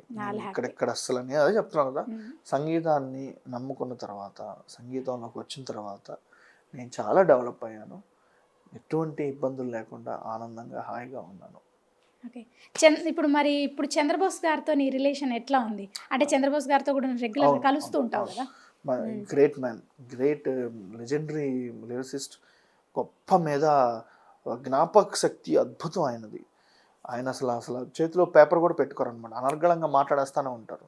ఇక్కడ అస్సలు అదే చెప్తున్నాను కదా, సంగీతాన్ని నమ్ముకున్న తర్వాత, సంగీతంలోకి వచ్చిన తర్వాత నేను చాలా డెవలప్ అయ్యాను. ఎటువంటి ఇబ్బందులు లేకుండా ఆనందంగా హాయిగా ఉన్నాను. ఓకే, ఇప్పుడు చంద్రబోస్ గారితో నీ రిలేషన్ ఎట్లా ఉంది? అంటే చంద్రబోస్ గారితో కూడా రెగ్యులర్గా కలుస్తూ ఉంటావు కదా? Great man, great legendary lyricist, గొప్ప మీద జ్ఞాపక శక్తి అద్భుతం ఆయనది. ఆయన అసలు చేతిలో పేపర్ కూడా పెట్టుకోరు అనమాట, అనర్గళంగా మాట్లాడేస్తానే ఉంటారు.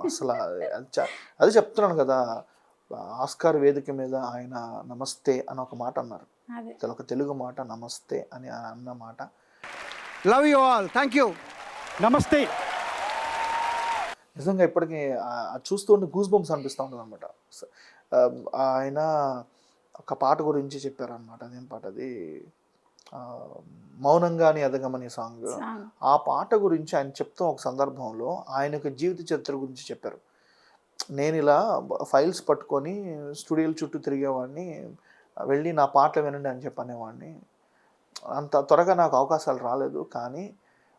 అసలు అది చెప్తున్నాను కదా, ఆస్కార్ వేదిక మీద ఆయన నమస్తే అని ఒక మాట అన్నారు, ఒక తెలుగు మాట, నమస్తే అని అన్న మాట. Love you all, thank you, నమస్తే. నిజంగా ఇప్పటికీ చూస్తుంటే గూస్ బంప్స్ అనిపిస్తూ ఉంటుంది అనమాట. ఆయన ఒక పాట గురించి చెప్పారనమాట, అదేం పాట అది, మౌనంగాని ఎదగమని సాంగ్. ఆ పాట గురించి ఆయన చెప్తూ ఒక సందర్భంలో ఆయన యొక్క జీవిత చరిత్ర గురించి చెప్పారు. నేను ఇలా ఫైల్స్ పట్టుకొని స్టూడియోల చుట్టూ తిరిగేవాడిని, వెళ్ళి నా పాటలు వినండి అని చెప్పనేవాడిని. అంత త్వరగా నాకు అవకాశాలు రాలేదు, కానీ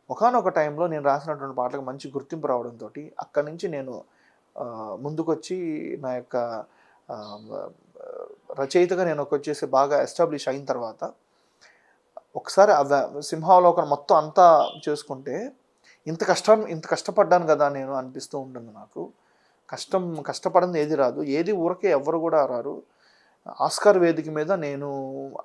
ఒకానొక టైంలో నేను రాసినటువంటి పాటలకు మంచి గుర్తింపు రావడంతో అక్కడి నుంచి నేను ముందుకొచ్చి నా యొక్క రచయితగా నేను వచ్చేసి బాగా ఎస్టాబ్లిష్ అయిన తర్వాత, ఒకసారి సింహావలోకనం మొత్తం అంతా చేసుకుంటే ఇంత కష్టపడ్డాను కదా నేను అనిపిస్తూ ఉంటుంది నాకు. కష్టపడింది ఏది రాదు, ఏది ఊరకే ఎవ్వరు కూడా రారు. ఆస్కార్ వేదిక మీద నేను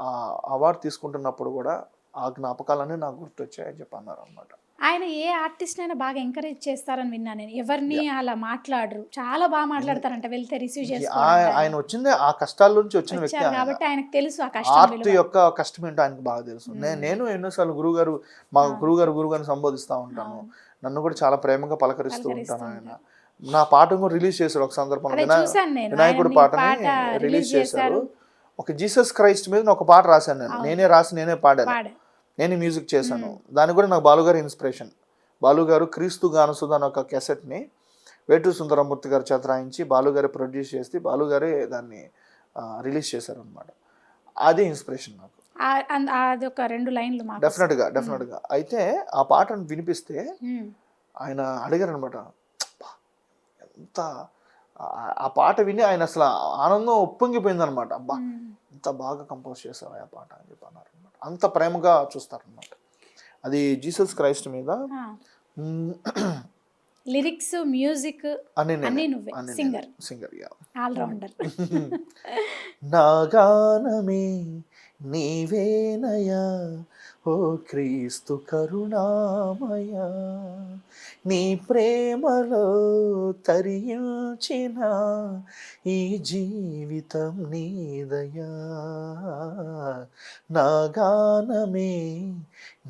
ఆ అవార్డు తీసుకుంటున్నప్పుడు కూడా ఆ జ్ఞాపకాలన్నీ నాకు గుర్తొచ్చాయని చెప్పి అన్నారు అనమాట. ఆయన ఏ ఆర్టిస్ట్ అయినా బాగా ఎంకరేజ్ చేస్తారని విన్నాను నేను. ఎవరిని అలా మాట్లాడరు, చాలా బాగా మాట్లాడతారంట, వెళ్తే రిసీవ్ చేసుకోవాలి. ఆయన వచ్చింది ఆ కష్టాల నుంచి వచ్చిన వ్యక్తి కాబట్టి ఆయనకు తెలుసు ఆ కష్టం, ఆర్ట్ యొక్క కష్టం ఏంటో ఆయనకు బాగా తెలుసు. నేను ఎన్నోసార్లు మా గురుగారిని సంబోధిస్తూ ఉంటాను, నన్ను కూడా చాలా ప్రేమగా పలకరిస్తూ ఉంటాను. ఆయన నా పాటను కూడా రిలీజ్ చేశారు ఒక సందర్భంలో, వినాయకుడు పాటని రిలీజ్ చేశారు. ఒక జీసస్ క్రైస్ట్ మీద ఒక పాట రాశాను నేను, నేనే పాడాను, నేనే మ్యూజిక్ చేశాను. దానికి కూడా నాకు బాలుగారు ఇన్స్పిరేషన్. బాలుగారు క్రీస్తు గానసుధ అని ఒక క్యాసెట్ని వేటూరు సుందరమూర్తి గారు చేత రాయించి బాలుగారే ప్రొడ్యూస్ చేసి బాలుగారే దాన్ని రిలీజ్ చేశారు అనమాట. అది ఇన్స్పిరేషన్ నాకు. అదొక 2 లైన్లు డెఫినెట్గా. అయితే ఆ పాటను వినిపిస్తే ఆయన అడిగారు అనమాట, ఎంత ఆ పాట విని ఆయన అసలు ఆనందం ఉప్పొంగిపోయింది అనమాట. అబ్బా ఎంత బాగా కంపోజ్ చేశారు ఆ పాట అని చెప్పి అన్నారు అనమాట. అంత ప్రేమగా చూస్తారనమాట. అది జీసస్ క్రైస్ట్ మీద లిరిక్స్, మ్యూజిక్ అన్నీ నువ్వే, సింగర్ ఆల్ రౌండర్. నా గానమే నీవేనయా ఓ క్రీస్తు కరుణామయ, నీ ప్రేమలో తరించిన ఈ జీవితం నీదయా, నా గానమే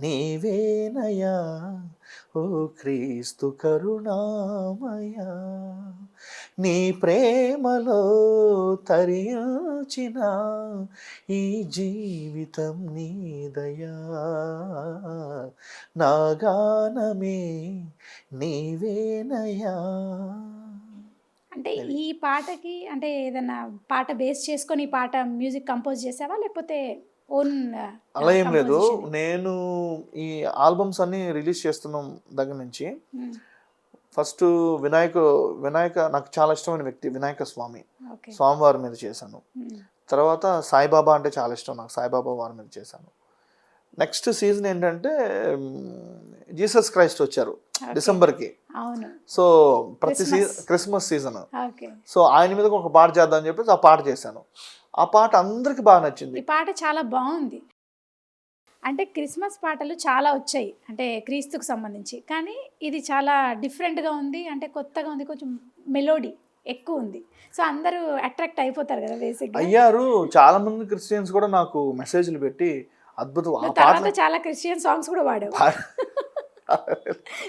నీవేనయా ఓ క్రీస్తు కరుణామయ, నీ ప్రేమలో తరించిన ఈ జీవితం నీదయా, నా గానమే నీవేనయా. అంటే ఈ పాటకి అంటే ఏదైనా పాట బేస్ చేసుకొని ఈ పాట మ్యూజిక్ కంపోజ్ చేసావా లేకపోతే ఓన్? అలా ఏం లేదు, నేను ఈ ఆల్బమ్స్ అన్ని రిలీజ్ చేస్తున్నాం దగ్గర నుంచి ఫస్ట్ వినాయక నాకు చాలా ఇష్టమైన వ్యక్తి వినాయక స్వామి, స్వామివారి మీద చేశాను. తర్వాత సాయిబాబా అంటే చాలా ఇష్టం నాకు, సాయిబాబా వారి మీద చేశాను. నెక్స్ట్ సీజన్ ఏంటంటే జీసస్ క్రైస్ట్ వచ్చారు డిసెంబర్కి. సో ప్రతి క్రిస్మస్ సీజన్, సో ఆయన మీద ఒక పాట చేద్దాం అని చెప్పేసి ఆ పాట చేశాను. ఆ పాట అందరికి బాగా నచ్చింది. ఈ పాట చాలా బాగుంది. అంటే క్రిస్మస్ పాటలు చాలా వచ్చాయి అంటే క్రీస్తుకు సంబంధించి, కానీ ఇది చాలా డిఫరెంట్గా ఉంది, అంటే కొత్తగా ఉంది, కొంచెం మెలోడీ ఎక్కువ ఉంది. సో అందరూ అట్రాక్ట్ అయిపోతారు కదా బేసిక్గా. అయ్యారు చాలా మంది క్రిస్టియన్స్ కూడా నాకు మెసేజ్లు పెట్టి అద్భుతం. తర్వాత చాలా క్రిస్టియన్ సాంగ్స్ కూడా వాడావు,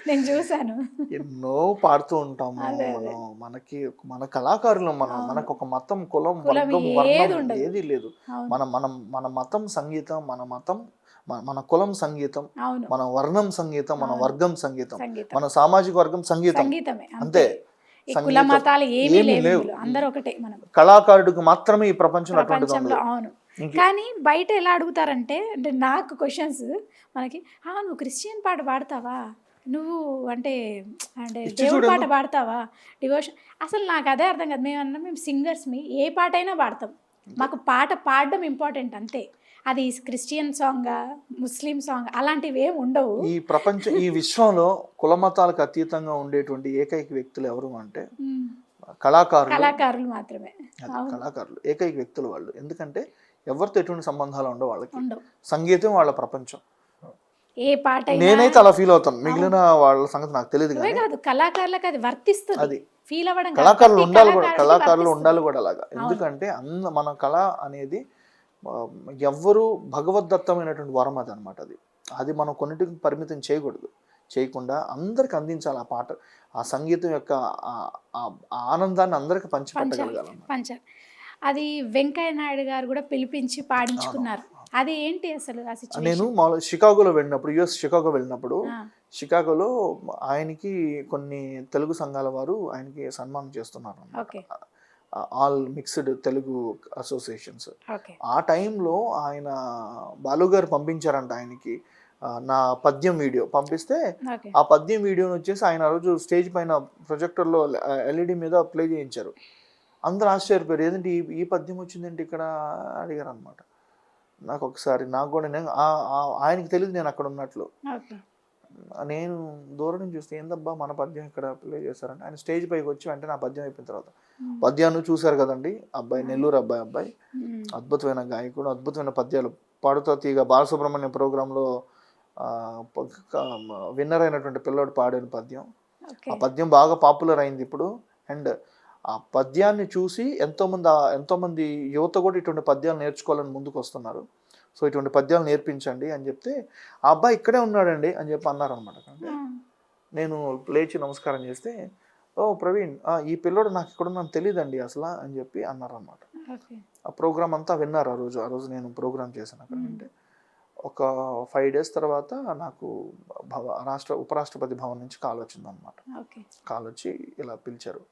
నేను చూసాను. ఎన్నో పాడుతూ ఉంటాము మనం, మన కళాకారులు మనకు ఒక మతం కులం వర్గం వర్ణం ఏది లేదు. మన మతం సంగీతం, మన కులం సంగీతం, మన వర్ణం సంగీతం, మన వర్గం సంగీతం, మన సామాజిక వర్గం సంగీతం అంతే. కళాకారుడికి మాత్రమే ఈ ప్రపంచంలో అటువంటిది. అవును, కానీ బయట ఎలా అడుగుతారంటే, అంటే నాకు క్వశ్చన్స్ మనకి, నువ్వు క్రిస్టియన్ పాట పాడతావా, నువ్వు అంటే దేవుడి పాట పాడతావా, డివోషన్, అసలు నాకు అదే అర్థం కాదు. మేము సింగర్స్మి, ఏ పాట అయినా పాడతాం, మాకు పాట పాడడం ఇంపార్టెంట్ అంతే. అది క్రిస్టియన్ సాంగ్, ముస్లిం సాంగ్ అలాంటివి ఏమి ఉండవు. ఈ విశ్వంలో కులమతాలకు అతీతంగా ఉండేటువంటి ఏకైక వ్యక్తులు ఎవరు అంటే కళాకారులు మాత్రమే. కళాకారులు ఏకైక వ్యక్తులు వాళ్ళు. ఎందుకంటే ఎవరితో ఎటువంటి సంబంధాలు ఉండవు వాళ్ళకి, సంగీతం వాళ్ళ ప్రపంచం. ఏ పాట నేనైతే అలా ఫీల్ అవుతాను, మిగిలిన వాళ్ళ సంగతి నాకు తెలియదు కాదు. కళాకారులకు అది వర్తిస్తుంది, అది ఫీల్ అవ్వడం. కళాకారులు ఉండాలి కూడా అలాగా. ఎందుకంటే మన కళ అనేది ఎవ్వరూ భగవద్దత్తమైనటువంటి వరం అది అనమాట. అది మనం కొన్నిటికి పరిమితం చేయకుండా అందరికి అందించాలి. ఆ పాట, ఆ సంగీతం యొక్క ఆనందాన్ని అందరికి పంచిపెట్టగలగాలి. అది వెంకయ్య నాయుడు గారు కూడా పిలిపించి పాడించుకున్నారు. అది ఏంటి అసలు? నేను షికాగోలో వెళ్ళినప్పుడు, షికాగో వెళ్ళినప్పుడు, షికాగోలో ఆయనకి కొన్ని తెలుగు సంఘాల వారు ఆయనకి సన్మానం చేస్తున్నారు, ఆల్ మిక్స్డ్ తెలుగు అసోసియేషన్స్. ఆ టైంలో ఆయన బాలుగారు పంపించారంట ఆయనకి నా పద్యం వీడియో పంపిస్తే, ఆ పద్యం వీడియోని వచ్చేసి ఆయన ఆ రోజు స్టేజ్ పైన ప్రొజెక్టర్లో ఎల్ఈడి మీద ప్లే చేయించారు. అందరూ ఆశ్చర్యపోయారు, ఏదంటే ఈ పద్యం వచ్చిందంటే ఇక్కడ అడిగారు అనమాట. నాకు కూడా ఆయనకి తెలియదు నేను అక్కడ ఉన్నట్లు. నేను దూరం నుంచి చూస్తే ఏందబ్బా మన పద్యం ఇక్కడ ప్లే చేశారంటే, ఆయన స్టేజ్ పైకి వచ్చి వెంటనే నా పద్యం అయిపోయిన తర్వాత, పద్యాన్ని చూశారు కదండి అబ్బాయి, నెల్లూరు అబ్బాయి అద్భుతమైన గాయకుడు, అద్భుతమైన పద్యాలు పాడుతా తీగ బాలసుబ్రహ్మణ్యం ప్రోగ్రాంలో విన్నర్ అయినటువంటి పిల్లోడు పాడిన పద్యం. ఆ పద్యం బాగా పాపులర్ అయింది ఇప్పుడు. అండ్ ఆ పద్యాన్ని చూసి ఎంతోమంది యువత కూడా ఇటువంటి పద్యాలు నేర్చుకోవాలని ముందుకు వస్తున్నారు. సో ఇటువంటి పద్యాలు నేర్పించండి అని చెప్తే, ఆ అబ్బాయి ఇక్కడే ఉన్నాడండి అని చెప్పి అన్నారనమాట. నేను లేచి నమస్కారం చేస్తే, ఓ ప్రవీణ్, ఈ పిల్లోడు నాకు ఇక్కడ ఉన్నాను తెలియదండి అసలు అని చెప్పి అన్నారనమాట. ఆ ప్రోగ్రామ్ అంతా విన్నారు. ఆ రోజు నేను ప్రోగ్రామ్ చేశాను అక్కడ. అంటే ఒక 5 days తర్వాత నాకు ఉపరాష్ట్రపతి భవన్ నుంచి కాల్ వచ్చిందనమాట. కాల్ వచ్చి ఇలా పిలిచారు,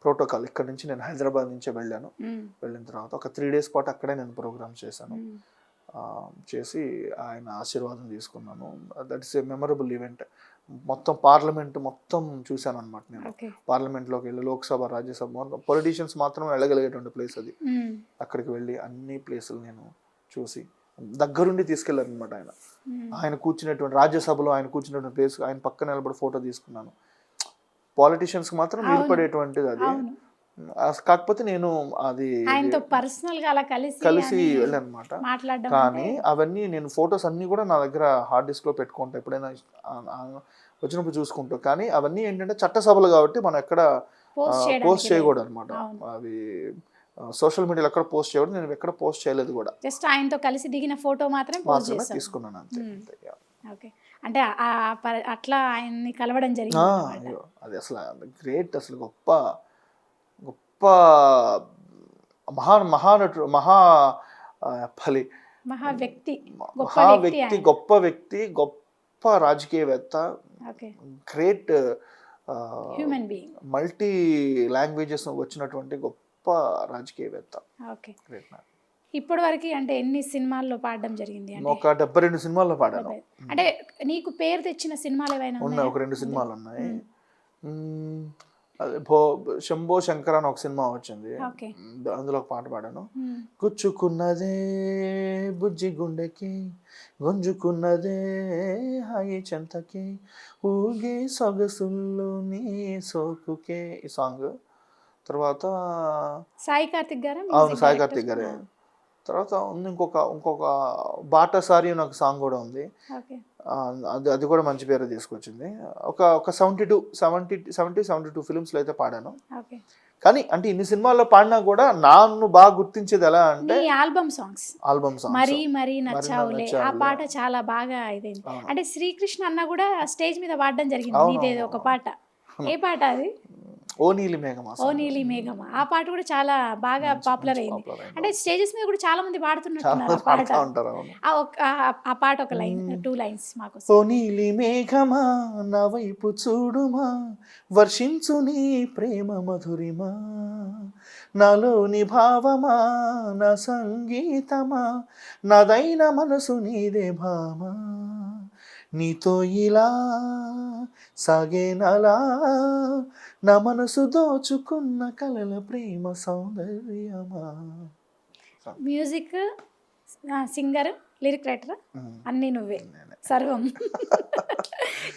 ప్రోటోకాల్. ఇక్కడ నుంచి నేను హైదరాబాద్ నుంచే వెళ్ళిన తర్వాత ఒక 3 days పాటు అక్కడే నేను ప్రోగ్రామ్ చేశాను. చేసి ఆయన ఆశీర్వాదం తీసుకున్నాను. That is a memorable event. మొత్తం పార్లమెంట్ మొత్తం చూశాను అనమాట. నేను పార్లమెంట్లోకి వెళ్ళి లోక్సభ, రాజ్యసభ, పొలిటీషియన్స్ మాత్రం వెళ్ళగలిగేటువంటి ప్లేస్ అది. అక్కడికి వెళ్ళి అన్ని ప్లేసులు నేను చూసి దగ్గరుండి తీసుకెళ్ళారు అనమాట. ఆయన కూర్చున్నటువంటి రాజ్యసభలో ఆయన కూర్చున్నటువంటి ప్లేస్, ఆయన పక్కన నిలబడి ఫోటో తీసుకున్నాను. పాలిటీషియన్స్ మాత్రం నిలబడేటువంటిది అది. కాకపోతే నేను అది ఆయనతో పర్సనల్ గా అలా కలిసి కలిసి అని వెళ్ళాను అనమాట. మాట్లాడడం కానీ అవన్నీ నేను ఫోటోస్ అన్నీ కూడా నా దగ్గర హార్డ్ డిస్క్లో పెట్టుకుంటా, ఎప్పుడైనా వచ్చినప్పుడు చూసుకుంటా. కానీ అవన్నీ ఏంటంటే చట్టసభలు కాబట్టి మనం ఎక్కడ పోస్ట్ చేయకూడదు అనమాట. అవి సోషల్ మీడియాలో ఎక్కడ పోస్ట్ చేయకూడదు. నేను ఎక్కడ పోస్ట్ చేయలేదు కూడా, జస్ట్ ఆయనతో కలిసి దిగిన ఫోటో మాత్రమే తీసుకున్నాను అంతే. ఓకే, అంటే అట్లా ఆయన్ని కలవడం జరిగింది అన్నమాట. అది అసలు గ్రేట్, అసలు గొప్ప గొప్ప మహానటుడు, మహా వ్యక్తి, గొప్ప వ్యక్తి, గొప్ప రాజకీయవేత్త, great human being, multi languages వచ్చినటువంటి గొప్ప రాజకీయవేత్త. ఓకే, ఇప్పటి వరకు అంటే ఎన్ని సినిమాల్లో పాడడం జరిగింది? ఒక 72 సినిమాల్లో పాడాను. అంటే నీకు పేరు తెచ్చిన సినిమాలు ఏమైనా ఉన్నాయి? ఒక 2 సినిమాలు ఉన్నాయి. శంభో శంకర్ అని ఒక సినిమా వచ్చింది, అందులో ఒక పాట పాడాను. గుచ్చుకున్నదే బుజ్జి గుండెకి, గుంజుకున్నదే హాయి చెంతకి, ఊగే సొగసుల్లో నీ సోకుకే, ఈ సాంగ్. తర్వాత సాయి కార్తిక్ గారు, అవును సాయి కార్తిక్ గారే. తర్వాత ఉంది ఇంకొక బాటసారి అని ఒక సాంగ్ కూడా ఉంది, అది కూడా మంచి పేరు తీసుకొచ్చింది. ఒక 72 ఫిలిమ్స్లో అయితే పాడాను. కానీ అంటే ఇన్ని సినిమాల్లో పాడినా కూడా నన్ను బాగా గుర్తించేది ఎలా అంటే ఆల్బమ్ సాంగ్స్ మరీ నచ్చావులే, ఆ పాట చాలా బాగా ఇదైంది. అంటే శ్రీకృష్ణ అన్న కూడా స్టేజ్ మీద పాడడం జరిగింది ఇదేదో ఒక పాట. ఏ పాట అది? ఓ నీలి మేఘమా. ఆ పాట కూడా చాలా బాగా పాపులర్ అయింది. అంటే స్టేజెస్ మీద కూడా చాలా మంది పాడుతున్నట్టున్నారు ఆ పాట. ఆ పాట ఒక లైన్, 2 లైన్స్ మాకు. ఓ నీలి మేఘమా నా వైపు చూడుమా, వర్షించు నీ ప్రేమ మధురిమా, నాలోని భావమా నా సంగీతమా, నాదైన మనసు నీదే భామా, నీతో ఇలా సాగేనలా నా మనసు దోచుకున్న కలల ప్రేమ సౌందర్యమా. మ్యూజిక్, సింగర్, లిరిక్ రైటర్ అన్నీ నువ్వే, సర్వం.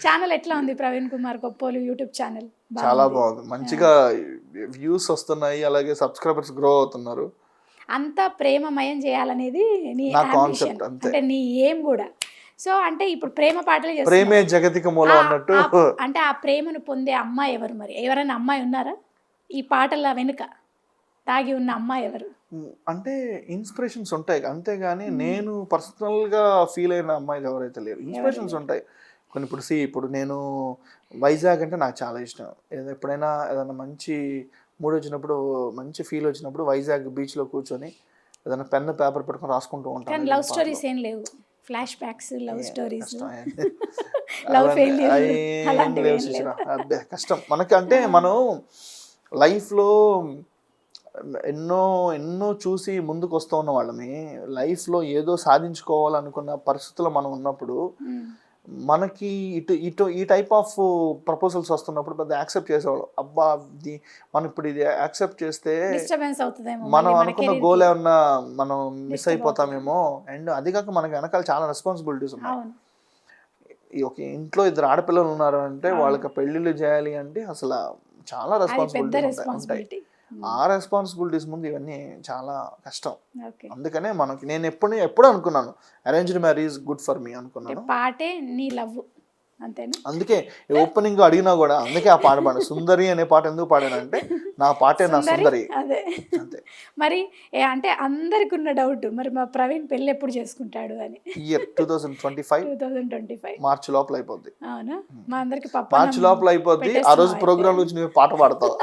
ఛానల్ ఎట్లా ఉంది ప్రవీణ్ కుమార్ కొప్పోలు యూట్యూబ్ ఛానల్? చాలా బాగుంది, మంచిగా వ్యూస్ వస్తున్నాయి, అలాగే సబ్స్క్రైబర్స్ గ్రో అవుతున్నారు. అంతా ప్రేమమయం చేయాలనేది నీ కాన్సెప్ట్, అంటే నీ ఏం కూడా. సో అంటే ఇప్పుడు ప్రేమ పాటలు చేస్తున్నారు, ప్రేమే జగతిక మూలం అన్నట్టు. అంటే ఆ ప్రేమను పొందే అమ్మాయి ఎవరు? మరి ఎవరైనా అమ్మాయి ఉన్నారా ఈ పాటల వెనుక దాగి ఉన్న అమ్మాయి ఎవరు? అంటే ఇన్స్పిరేషన్స్ ఉంటాయి, అంతేగాని నేను పర్సనల్గా ఫీల్ అయిన అమ్మాయిలు ఎవరైతే లేరు. ఇన్స్పిరేషన్స్ ఉంటాయి కొన్ని. ఇప్పుడు నేను వైజాగ్ అంటే నాకు చాలా ఇష్టం. ఎప్పుడైనా ఏదైనా మంచి మూడ్ వచ్చినప్పుడు, మంచి ఫీల్ వచ్చినప్పుడు వైజాగ్ బీచ్లో కూర్చొని ఏదైనా పెన్ పేపర్ పెట్టుకొని రాసుకుంటూ ఉంటాను. లవ్ స్టోరీస్ ఏం లేవు? Flash backs, love stories, love failure కష్టం మనకి. అంటే మనం లైఫ్లో ఎన్నో చూసి ముందుకు వస్తూ ఉన్న వాళ్ళని, లైఫ్లో ఏదో సాధించుకోవాలనుకున్న పరిస్థితుల్లో మనం ఉన్నప్పుడు మనకి ఈ టైప్ ఆఫ్ ప్రపోజల్స్ వస్తున్నప్పుడు పెద్ద యాక్సెప్ట్ చేసేవాళ్ళు. అబ్బా మనం ఇప్పుడు ఇది యాక్సెప్ట్ చేస్తే మనం అనుకున్న గోల్ ఏమన్నా మనం మిస్ అయిపోతామేమో. అండ్ అది కాక మనకి వెనకాల చాలా రెస్పాన్సిబిలిటీస్ ఉన్నాయి. ఒక ఇంట్లో 2 ఆడపిల్లలు ఉన్నారు అంటే వాళ్ళకి పెళ్లిళ్ళు చేయాలి అంటే అసలు చాలా రెస్పాన్సిబిలిటీస్ ఉంటాయి. ఆ రెస్పాన్సిబిలిటీస్ ముందు ఇవన్నీ చాలా కష్టం. అందుకనే నేను ఎప్పుడు అనుకున్నాను arranged marriage good for me అనుకున్నాను. పాటే నీ లవ్ అంతేనా? అందుకే ఓపెనింగ్ అడిగినా కూడా అందుకే ఆ పాట పాడాను. సుందరి అనే పాట ఎందుకు పాడానంటే నా పాటే నా సుందరి. అదే అంతే. మరి అంటే అందరికి ఉన్న డౌట్, మరి మా ప్రవీణ్ పెళ్లి ఎప్పుడు చేసుకుంటాడు అని. ఇయర్ 2025 మార్చి లోపల అయిపోద్ది. అవునా? మా అందరికి మార్చి లోపల అయిపోద్ది. ఆ రోజు ప్రోగ్రామ్ నుంచి నువ్వు పాట పాడతావు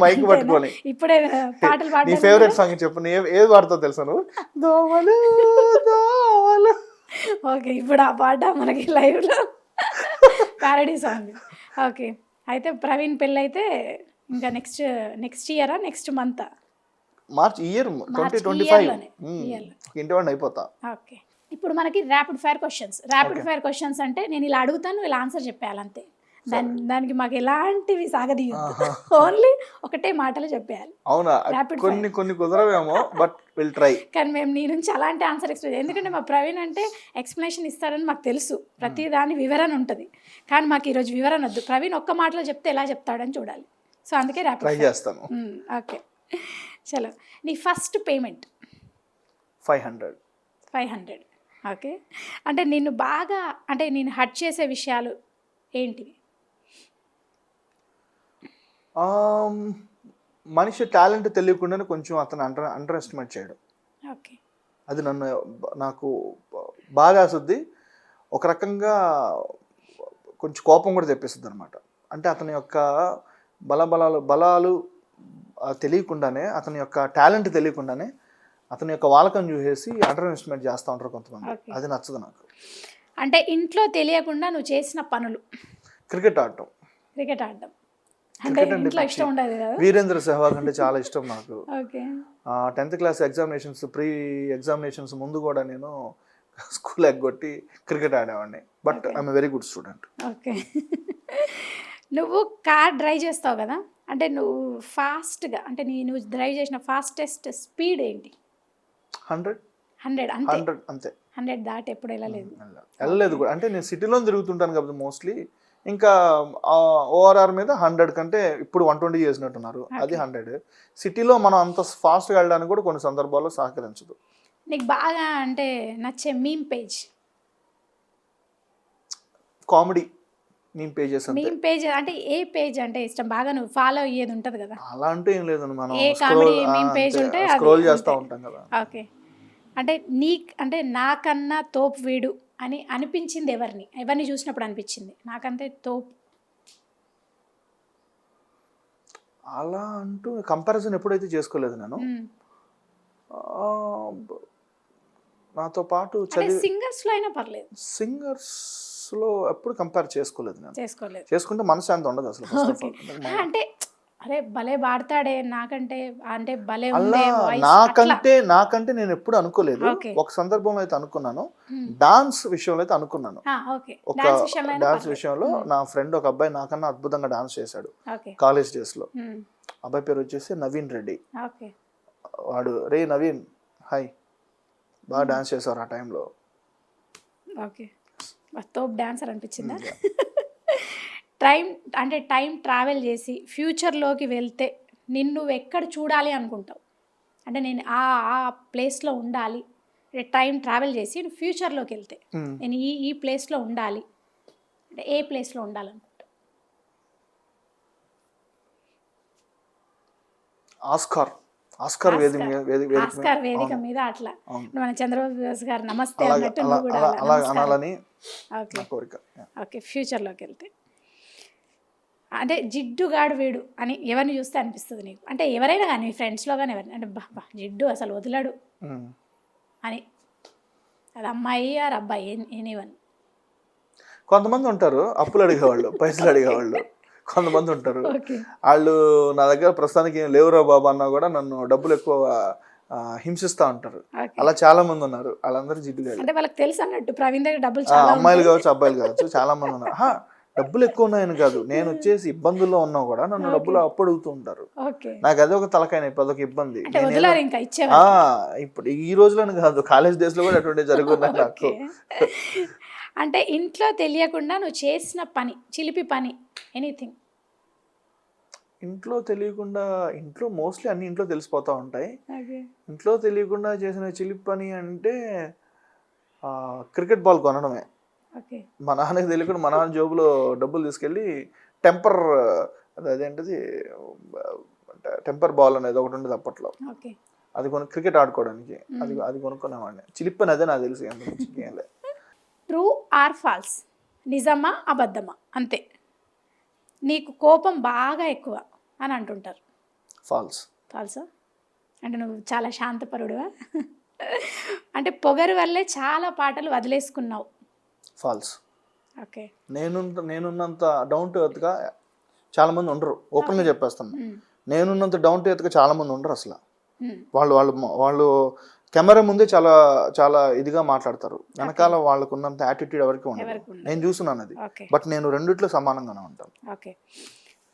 మైక్ పట్టుకొని. ఇప్పుడే పాటలు పాడు. నీ ఫేవరెట్ సాంగ్ చెప్పు, ఏది పాడతావు తెలుసా నువ్వు? దోమలు దోమలు. ఓకే, ఇప్పుడు ఆ పాట మనకి లైవ్లో ప్యారడీ సాంగ్. ఓకే, అయితే ప్రవీణ్ పెళ్ళి అయితే ఇంకా నెక్స్ట్ ఇయరా, నెక్స్ట్ మంత్? మార్చ్ ఇయర్ 2025 ఇంటి అయిపోతా. ఓకే, ఇప్పుడు మనకి ర్యాపిడ్ ఫైర్ క్వశ్చన్స్ అంటే నేను ఇలా అడుగుతాను, ఇలా ఆన్సర్ చెప్పేయాలి అంతే. దానికి మాకు ఎలాంటివి సాగదీయొద్దు, ఓన్లీ ఒకటే మాటలు చెప్పేయాలి. అవునా? కొన్ని కుదరవేమో, బట్ విల్ ట్రై. కానీ మేము నీ నుంచి అలాంటి ఆన్సర్ ఎక్స్పెక్ట్, ఎందుకంటే మా ప్రవీణ్ అంటే ఎక్స్ప్లెనేషన్ ఇస్తారని మాకు తెలుసు, ప్రతి దాని వివరణ ఉంటుంది. కానీ మాకు ఈరోజు వివరణ వద్దు, ప్రవీణ్ ఒక్క మాటలో చెప్తే ఎలా చెప్తాడని చూడాలి. సో అందుకే ర్యాపిడ్ ట్రై చేస్తాను. ఓకే చలో నీ ఫస్ట్ పేమెంట్ 500. 500. ఓకే అంటే నిన్ను బాగా అంటే నేను హర్ట్ చేసే విషయాలు ఏంటివి? మనిషి టాలెంట్ తెలియకుండానే కొంచెం అతను అండర్ ఎస్టిమేట్ చేయడం, ఓకే అది నాకు బాగా అసద్ది. ఒక రకంగా కొంచెం కోపం కూడా తెప్పిస్తుంది అనమాట. అంటే అతని యొక్క బలాలు తెలియకుండానే, అతని యొక్క టాలెంట్ తెలియకుండానే అతని యొక్క వాలకం చూసేసి అండర్ ఎస్టిమేట్ చేస్తూ ఉంటారు కొంతమంది. అది నచ్చదు నాకు. అంటే ఇంట్లో తెలియకుండా నువ్వు చేసిన పనులు? క్రికెట్ ఆడటం. క్రికెట్ ఆడటం అంటే ఇంట్లో ఇష్టం ఉండదు కదా? వీరేంద్ర సెహ్వాగ్ అంటే చాలా ఇష్టం నాకు. Okay 10th class examinations, pre examinations ముందు కూడా నేను స్కూల్ ఎగ్గొట్టి క్రికెట్ ఆడేవాడిని. But I'm very good student. Okay నువ్వు కార్ డ్రైవ్ చేస్తావు కదా, అంటే నువ్వు ఫాస్ట్గా అంటే నువ్వు డ్రైవ్ చేసిన ఫాస్టెస్ట్ స్పీడ్ ఏంటి? 100 అంతే. 100 దాటి ఎప్పుడు వెళ్ళలేదు కూడా. అంటే నేను సిటీలో తిరుగుతుంటాను కాబట్టి మోస్ట్లీ. ఇంకా ఓఆర్ఆర్ మీద 100 కంటే ఇప్పుడు 120 చేసినట్టున్నారు, అది 100. సిటీలో మనం అంత ఫాస్ట్గా వెళ్ళడానికి కూడా కొన్ని సందర్భాల్లో సహకరించదు. నీకు బాగా అంటే నచ్చే meme page? Comedy meme pages. Meme page అంటే ఏ పేజ్ అంటే ఇష్టం బాగా నువ్వు ఫాలో అయ్యేది ఉంటుంది కదా? అలా అంటే ఏం లేదు, మనం ఏ కామెడీ మీమ్ పేజ్ ఉంటే స్క్రోల్ చేస్తూ ఉంటాం కదా. ఓకే అంటే అంటే నాకన్నా తోపు వీడు అని అనిపించింది ఎవరిని చూసినప్పుడు అనిపించింది నాకంటే తోపు? అలా అంటూ కంపారిజన్ ఎప్పుడైతే చేసుకోలేదు నేను. నాతో పాటు సింగర్స్ లో అయినా పర్లేదు, సింగర్స్ లో ఎప్పుడు కంపేర్ చేసుకోలేదు నేను. చేసుకుంటే మనశ్శాంతి ఉండదు అసలు. అంటే అరే భలే పాడతాడే నాకంటే, అంటే భలే నాకంటే నేను ఎప్పుడు అనుకోలేదు. ఒక సందర్భంలో అయితే అనుకున్నాను, డాన్స్ విషయంలో అయితే అనుకున్నాను. ఒక డాన్స్ విషయంలో నా ఫ్రెండ్ ఒక అబ్బాయి నాకన్నా అద్భుతంగా డాన్స్ చేశాడు కాలేజ్ డేస్ లో. అబ్బాయి పేరు వచ్చేసి నవీన్ రెడ్డి. వాడు రే నవీన్ హాయ్, బాగా డాన్స్ చేశారు ఆ టైంలో. ఓకే తోప్ డాన్సర్ అనిపించిందా? టైం ట్రావెల్ చేసి ఫ్యూచర్లోకి వెళ్తే నిన్ను ఎక్కడ చూడాలి అనుకుంటావు? అంటే నేను ఆ ప్లేస్లో ఉండాలి, టైం ట్రావెల్ చేసి ఫ్యూచర్లోకి వెళ్తే నేను ఈ ప్లేస్లో ఉండాలి అంటే ఏ ప్లేస్లో ఉండాలనుకుంటావు? ఆస్కార్ వేదిక మీద అట్లా మన చంద్రబాబు గారు నమస్తే అన్నట్టు అనాలని కోరిక. ఓకే ఫ్యూచర్లోకి వెళ్తే అంటే జిడ్డుగాడు వీడు అని ఎవరిని చూస్తే అనిపిస్తుంది నీకు? అంటే ఎవరైనా కానీ ఫ్రెండ్స్లో కానీ ఎవరైనా అంటే బా జిడ్డు అసలు వదలడు అని, అది అమ్మాయి ఆర్ అబ్బాయి ఎనీవన్. కొంతమంది ఉంటారు అప్పులు అడిగేవాళ్ళు, పైసలు అడిగేవాళ్ళు. కొంతమంది ఉంటారు వాళ్ళు నా దగ్గర ప్రస్తుతానికి లేవురా బాబా అన్నా కూడా నన్ను డబ్బులు ఎక్కువ హింసిస్తూ ఉంటారు. అలా చాలా మంది ఉన్నారు. వాళ్ళందరూ జిడ్డుగాడు. అంటే వాళ్ళకి తెలుసు అన్నట్టు ప్రవీణ్ దగ్గర డబ్బులు అమ్మాయిలు కావచ్చు అబ్బాయిలు కావచ్చు చాలా మంది ఉన్నారు. డబ్బులు ఎక్కువ ఉన్నాయని కాదు, నేను వచ్చేసి ఇబ్బందుల్లో ఉన్నా కూడా నన్ను డబ్బులు అప్పు అడుగుతూ ఉంటారు. నాకు అదే ఒక తలకాయ, అదొక ఇబ్బంది. ఇప్పుడు ఈ రోజులను కాదు, కాలేజ్ డేస్ లో కూడా అటువంటి జరుగుతున్నాయి నాకు. అంటే ఇంట్లో తెలియకుండా నువ్వు చేసిన పని, చిలిపి పని, ఎనీథింగ్? ఇంట్లో తెలియకుండా, ఇంట్లో మోస్ట్లీ అన్ని ఇంట్లో తెలిసిపోతూ ఉంటాయి. ఇంట్లో తెలియకుండా చేసిన చిలిపి పని అంటే క్రికెట్ బాల్ కొనడమే. మా నాన్నకి తెలియకుండా మా నాన్న జోబులో డబ్బులు తీసుకెళ్ళి అదేంటిది టెంపర్ బాల్ అనేది ఒకటి ఉండేది అప్పట్లో, అది క్రికెట్ ఆడుకోవడానికి అది కొనుక్కునేవాడిని. చిలిపని అదే నాకు తెలుసు. ట్రూ ఆర్ ఫాల్స్, నిజమా అబద్ధమా అంతే? నీకు కోపం బాగా ఎక్కువ అని అంటుంటారు. ఫాల్సా? అంటే నువ్వు చాలా శాంతపరుడువా? అంటే పొగరు వల్లే చాలా పాటలు వదిలేసుకున్నావు. ఫాల్స్. ఓకే నేనున్నంత డౌన్ టు ఎర్త్గా చాలా మంది ఉండరు. ఓపెన్గా చెప్పేస్తాను, నేనున్నంత డౌన్ టు ఎర్త్గా చాలా మంది ఉండరు అసలు. వాళ్ళు కెమెరా ముందే చాలా చాలా ఇదిగా మాట్లాడతారు, వెనకాల వాళ్ళకు ఉన్నంత యాటిట్యూడ్ ఎవరికి ఉండదు. నేను చూస్తున్నాను అది. బట్ నేను రెండిట్లో సమానంగానే ఉంటాను. ఓకే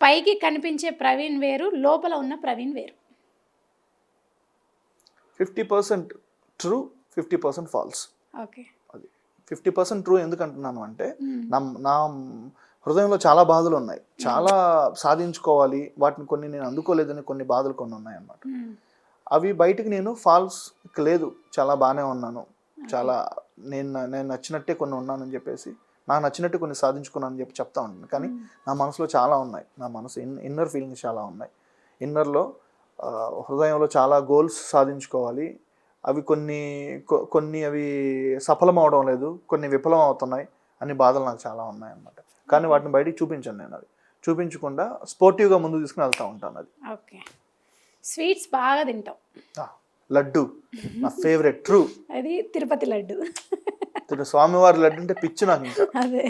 పైకి కనిపించే ప్రవీణ్ వేరు, లోపల ఉన్న ప్రవీణ్ వేరు. 50% ట్రూ, 50% ఫాల్స్. ఓకే అది 50% ట్రూ ఎందుకు అంటున్నాను అంటే, నా హృదయంలో చాలా బాధలు ఉన్నాయి, చాలా సాధించుకోవాలి, వాటిని కొన్ని నేను అందుకోలేదని కొన్ని బాధలు కొన్ని ఉన్నాయి అన్నమాట. అవి బయటికి నేను ఫాల్స్ లేదు, చాలా బాగానే ఉన్నాను, చాలా నేను నచ్చినట్టే కొన్ని ఉన్నానని చెప్పేసి, నాకు నచ్చినట్టు కొన్ని సాధించుకున్నాను అని చెప్పి చెప్తా ఉంటాను. కానీ నా మనసులో చాలా ఉన్నాయి, నా మనసు ఇన్నర్ ఫీలింగ్స్ చాలా ఉన్నాయి. ఇన్నర్లో హృదయంలో చాలా గోల్స్ సాధించుకోవాలి, అవి కొన్ని అవి సఫలం అవడం లేదు, కొన్ని విఫలం అవుతున్నాయి అన్ని బాధలు నాకు చాలా ఉన్నాయి అన్నమాట. కానీ వాటిని బయటికి చూపించాను నేను, అది చూపించకుండా స్పోర్టివ్గా ముందుకు తీసుకుని వెళ్తూ ఉంటాను. అది ఓకే. స్వీట్స్ బాగా తింటావు. లడ్డు నా ఫేవరెట్, ట్రూ. అది తిరుపతి లడ్డు. స్వామివారి లడ్డు అంటే పిచ్చి నాకు ఇంకా. అదే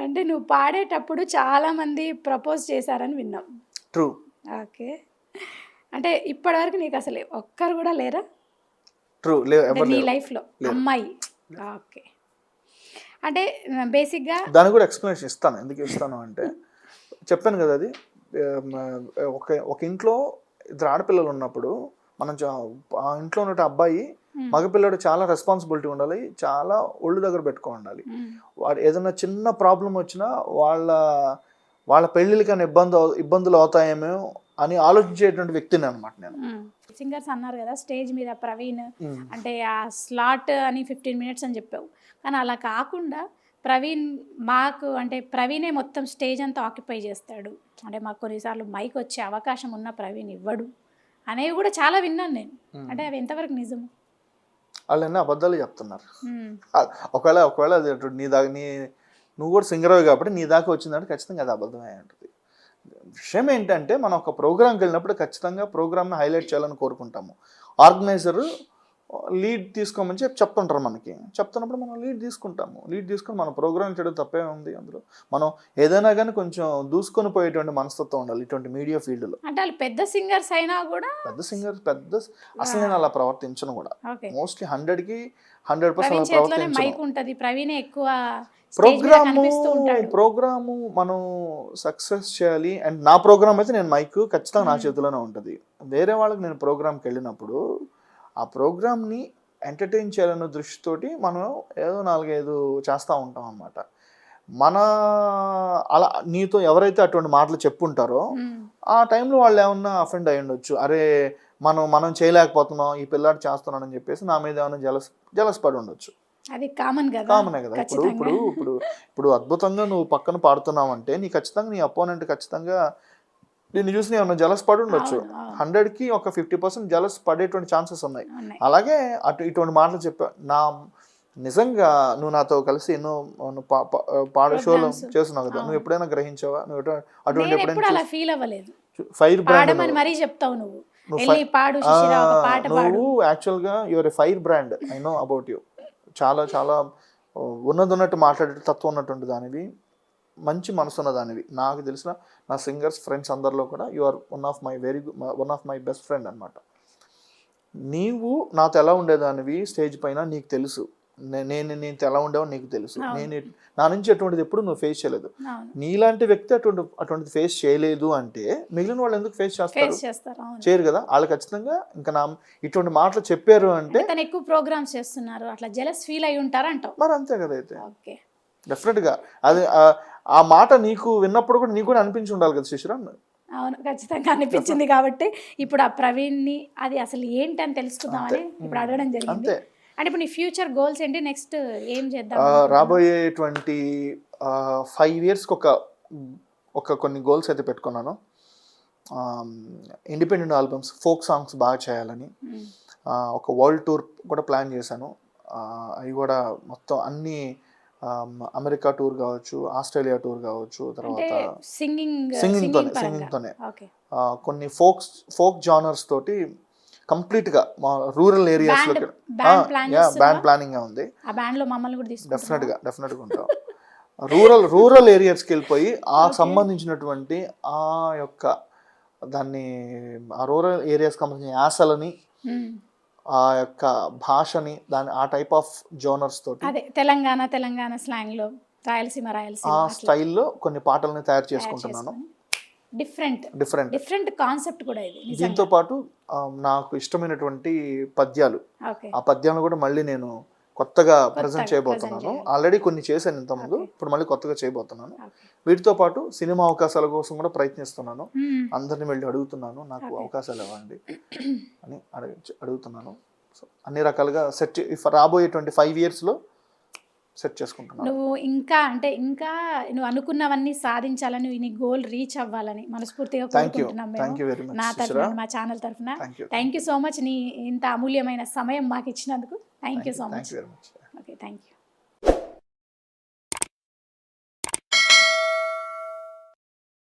అంటే నువ్వు పాడేటప్పుడు చాలా మంది ప్రపోజ్ చేశారని విన్నాం. ట్రూ. ఓకే. అంటే ఇప్పటివరకు నీకు అసలు ఒక్కరు కూడా లేరా? ట్రూ. నీ లైఫ్లో అమ్మాయి? ఓకే. అంటే బేసిక్గా దానికి కూడా ఎక్స్ప్లెనేషన్ ఇస్తాను, ఎందుకు ఇస్తాను అంటే చెప్పాను కదా, అది ఒక ఇంట్లో ఇద్దరు ఆడపిల్లలు ఉన్నప్పుడు మనం ఆ ఇంట్లో ఉన్న అబ్బాయి మగపిల్లడు చాలా రెస్పాన్సిబిలిటీ ఉండాలి, చాలా ఒళ్ళు దగ్గర పెట్టుకో ఉండాలి. వాడు ఏదైనా చిన్న ప్రాబ్లం వచ్చినా వాళ్ళ పెళ్ళిళ్ళకైనా ఇబ్బందులు అవుతాయేమో అని ఆలోచించేటువంటి వ్యక్తిని అనమాట నేను. సింగర్స్ అన్నారు కదా స్టేజ్ మీద ప్రవీణ్ అంటే ఆ స్లాట్ అని 15 minutes అని చెప్పావు, కానీ అలా కాకుండా ప్రవీణ్ మాకు అంటే ప్రవీణే మొత్తం స్టేజ్ అంతా ఆక్యుపై చేస్తాడు, అంటే మాకు కొన్నిసార్లు మైక్ వచ్చే అవకాశం ఉన్న ప్రవీణ్ ఇవ్వడు అనేవి కూడా చాలా విన్నాను నేను. అంటే అవి ఎంతవరకు నిజం? వాళ్ళన్నీ అబద్ధాలు చెప్తున్నారు. ఒకవేళ అది నువ్వు కూడా సింగర్వే కాబట్టి నీ దాకా వచ్చిందంటే ఖచ్చితంగా అది అబద్ధమే ఉంటుంది. విషయం ఏంటంటే మనం ఒక ప్రోగ్రామ్కి వెళ్ళినప్పుడు ఖచ్చితంగా ప్రోగ్రామ్ని హైలైట్ చేయాలని కోరుకుంటాము. ఆర్గనైజర్ లీడ్ తీసుకోమని చెప్తుంటారు మనకి, చెప్తున్నప్పుడు మనం లీడ్ తీసుకుని మన ప్రోగ్రామ్ చేయడం తప్పే ఉంది. అందులో మనం ఏదైనా కానీ కొంచెం దూసుకొని పోయేటువంటి మనస్తత్వం ఉండాలి ఇటువంటి మీడియా ఫీల్డ్లో. అంటే వాళ్ళు పెద్ద సింగర్స్ అయినా కూడా అసలు నేను అలా ప్రవర్తించను కూడా. మోస్ట్లీ 100% అలా ప్రవర్తించను. ప్రవీణే ఎక్కువ ప్రోగ్రాము మనం సక్సెస్ చేయాలి. అండ్ నా ప్రోగ్రామ్ అయితే నేను మైక్ ఖచ్చితంగా నా చేతిలోనే ఉంటుంది. వేరే వాళ్ళకి నేను ప్రోగ్రామ్కి వెళ్ళినప్పుడు ఆ ప్రోగ్రామ్ని ఎంటర్టైన్ చేయాలన్న దృష్టితోటి మనం ఏదో 4-5 చేస్తూ ఉంటాం అన్నమాట. అలా నీతో ఎవరైతే అటువంటి మాటలు చెప్పుంటారో ఆ టైంలో వాళ్ళు ఏమన్నా అఫెండ్ అయి ఉండొచ్చు, అరే మనం చేయలేకపోతున్నాం, ఈ పిల్లాడు చేస్తున్నానని చెప్పేసి నా మీద ఏమైనా జలస్ పడి ఉండొచ్చు. అది కామనే కదా. ఇప్పుడు అద్భుతంగా నువ్వు పక్కన పాడుతున్నావు అంటే నీ ఖచ్చితంగా నీ అపోనెంట్ ఖచ్చితంగా దీన్ని చూసి ఏమన్నా జలస్ పడి ఉండొచ్చు. 100కి ఒక 50% జలస్ పడేటువంటి ఛాన్సెస్ ఉన్నాయి. అలాగే ఇటువంటి మాటలు నిజంగా నువ్వు నాతో కలిసి ఎన్నో షోలు చేస్తున్నావు కదా, నువ్వు ఎప్పుడైనా గ్రహించావా? నువ్వు అటువంటి ఎప్పుడైనా ఫైర్ బ్రాండ్ నువ్వు యాక్చువల్గా your a fire brand. I know about you. చాలా చాలా ఉన్నట్టు మాట్లాడే తత్వం ఉన్నటువంటి దానివి, మంచి మనసు ఉన్న దానివి. నాకు తెలిసిన నా సింగర్స్ ఫ్రెండ్స్ అందరిలో కూడా you are one of my best friend అనమాట. నీవు నాతో ఎలా ఉండేదానివి స్టేజ్ పైన నీకు తెలుసు, నేను ఎలా ఉండేవో నీకు తెలుసు. నా నుంచి అటువంటిది ఎప్పుడు నువ్వు ఫేస్ చేయలేదు. నీలాంటి వ్యక్తి అటువంటిది ఫేస్ చేయలేదు అంటే మిగిలిన వాళ్ళు ఎందుకు ఫేస్ చేస్తారు? చేయరు కదా. వాళ్ళు ఖచ్చితంగా ఇంకా ఇటువంటి మాటలు చెప్పారు అంటే ఎక్కువ ప్రోగ్రామ్స్ చేస్తున్నారు, అట్లా జెలస్ ఫీల్ అయి ఉంటారు అంటావు. మరి అంతే కదా. అయితే డెఫినెట్గా అది ఆ మాట నీకు విన్నప్పుడు కూడా నీకు కూడా అనిపించి ఉండాలి కదా శిశిరామ్. అవును, ఖచ్చితంగా అనిపించింది. కాబట్టి ఇప్పుడు ఆ ప్రవీణ్ని అది అసలు ఏంటి అని తెలుసుకుందామని ఇప్పుడు అడగడం జరిగింది. అంటే ఇప్పుడు నీ ఫ్యూచర్ గోల్స్ ఏంటి, నెక్స్ట్ ఏం చేద్దాం? రాబోయేటువంటి 5 yearsకి ఒక కొన్ని గోల్స్ అయితే పెట్టుకున్నాను. ఇండిపెండెంట్ ఆల్బమ్స్, ఫోక్ సాంగ్స్ బాగా చేయాలని, ఒక వరల్డ్ టూర్ కూడా ప్లాన్ చేశాను. అవి కూడా మొత్తం అన్ని అమెరికా టూర్ కావచ్చు, ఆస్ట్రేలియా టూర్ కావచ్చు, తర్వాత సింగింగ్తోనే కొన్ని ఫోక్ జానర్స్ తోటి కంప్లీట్గా రూరల్ ఏరియాస్లో బ్యాండ్ ప్లానింగ్ ఉంది. డెఫినెట్గా ఉంటాం. రూరల్ ఏరియాస్కి వెళ్ళిపోయి ఆ సంబంధించినటువంటి ఆ యొక్క ఆ రూరల్ ఏరియాస్కి సంబంధించిన యాసలని, ఆ యొక్క భాషని, ఆ టైప్ ఆఫ్ జోనర్స్ తోటి, అదే తెలంగాణ స్లాంగ్ లో, రాయలసీమ ఆ స్టైల్లో కొన్ని పాటల్ని తయారు చేసుకుంటున్నాను. డిఫరెంట్ కాన్సెప్ట్ కూడా ఇది. దీంతో పాటు నాకు ఇష్టమైనటువంటి పద్యాలు, ఆ పద్యాలను కూడా మళ్ళీ నేను కొత్తగా ప్రజెంట్ చేయబోతున్నాను. ఆల్రెడీ కొన్ని చేశాను ఇంతకుముందు, ఇప్పుడు మళ్ళీ కొత్తగా చేయబోతున్నాను. వీటితో పాటు సినిమా అవకాశాల కోసం కూడా ప్రయత్నిస్తున్నాను. అందరిని వెళ్ళి అడుగుతున్నాను, నాకు అవకాశాలు ఇవ్వండి అని అడుగుతున్నాను. సో అన్ని రకాలుగా సెట్ రాబోయే 25 yearsలో సెట్ చేసుకుంటున్నాను. నువ్వు ఇంకా నువ్వు అనుకున్నవన్నీ సాధించాలని, నీ గోల్ రీచ్ అవ్వాలని మనస్ఫూర్తిగా కోరుకుంటున్నాం మేము. నా తరఫున, మా ఛానల్ తరఫున థ్యాంక్ యూ సో మచ్. నీ ఇంత అమూల్యమైన సమయం మాకు ఇచ్చినందుకు thank you so much. Okay, thank you.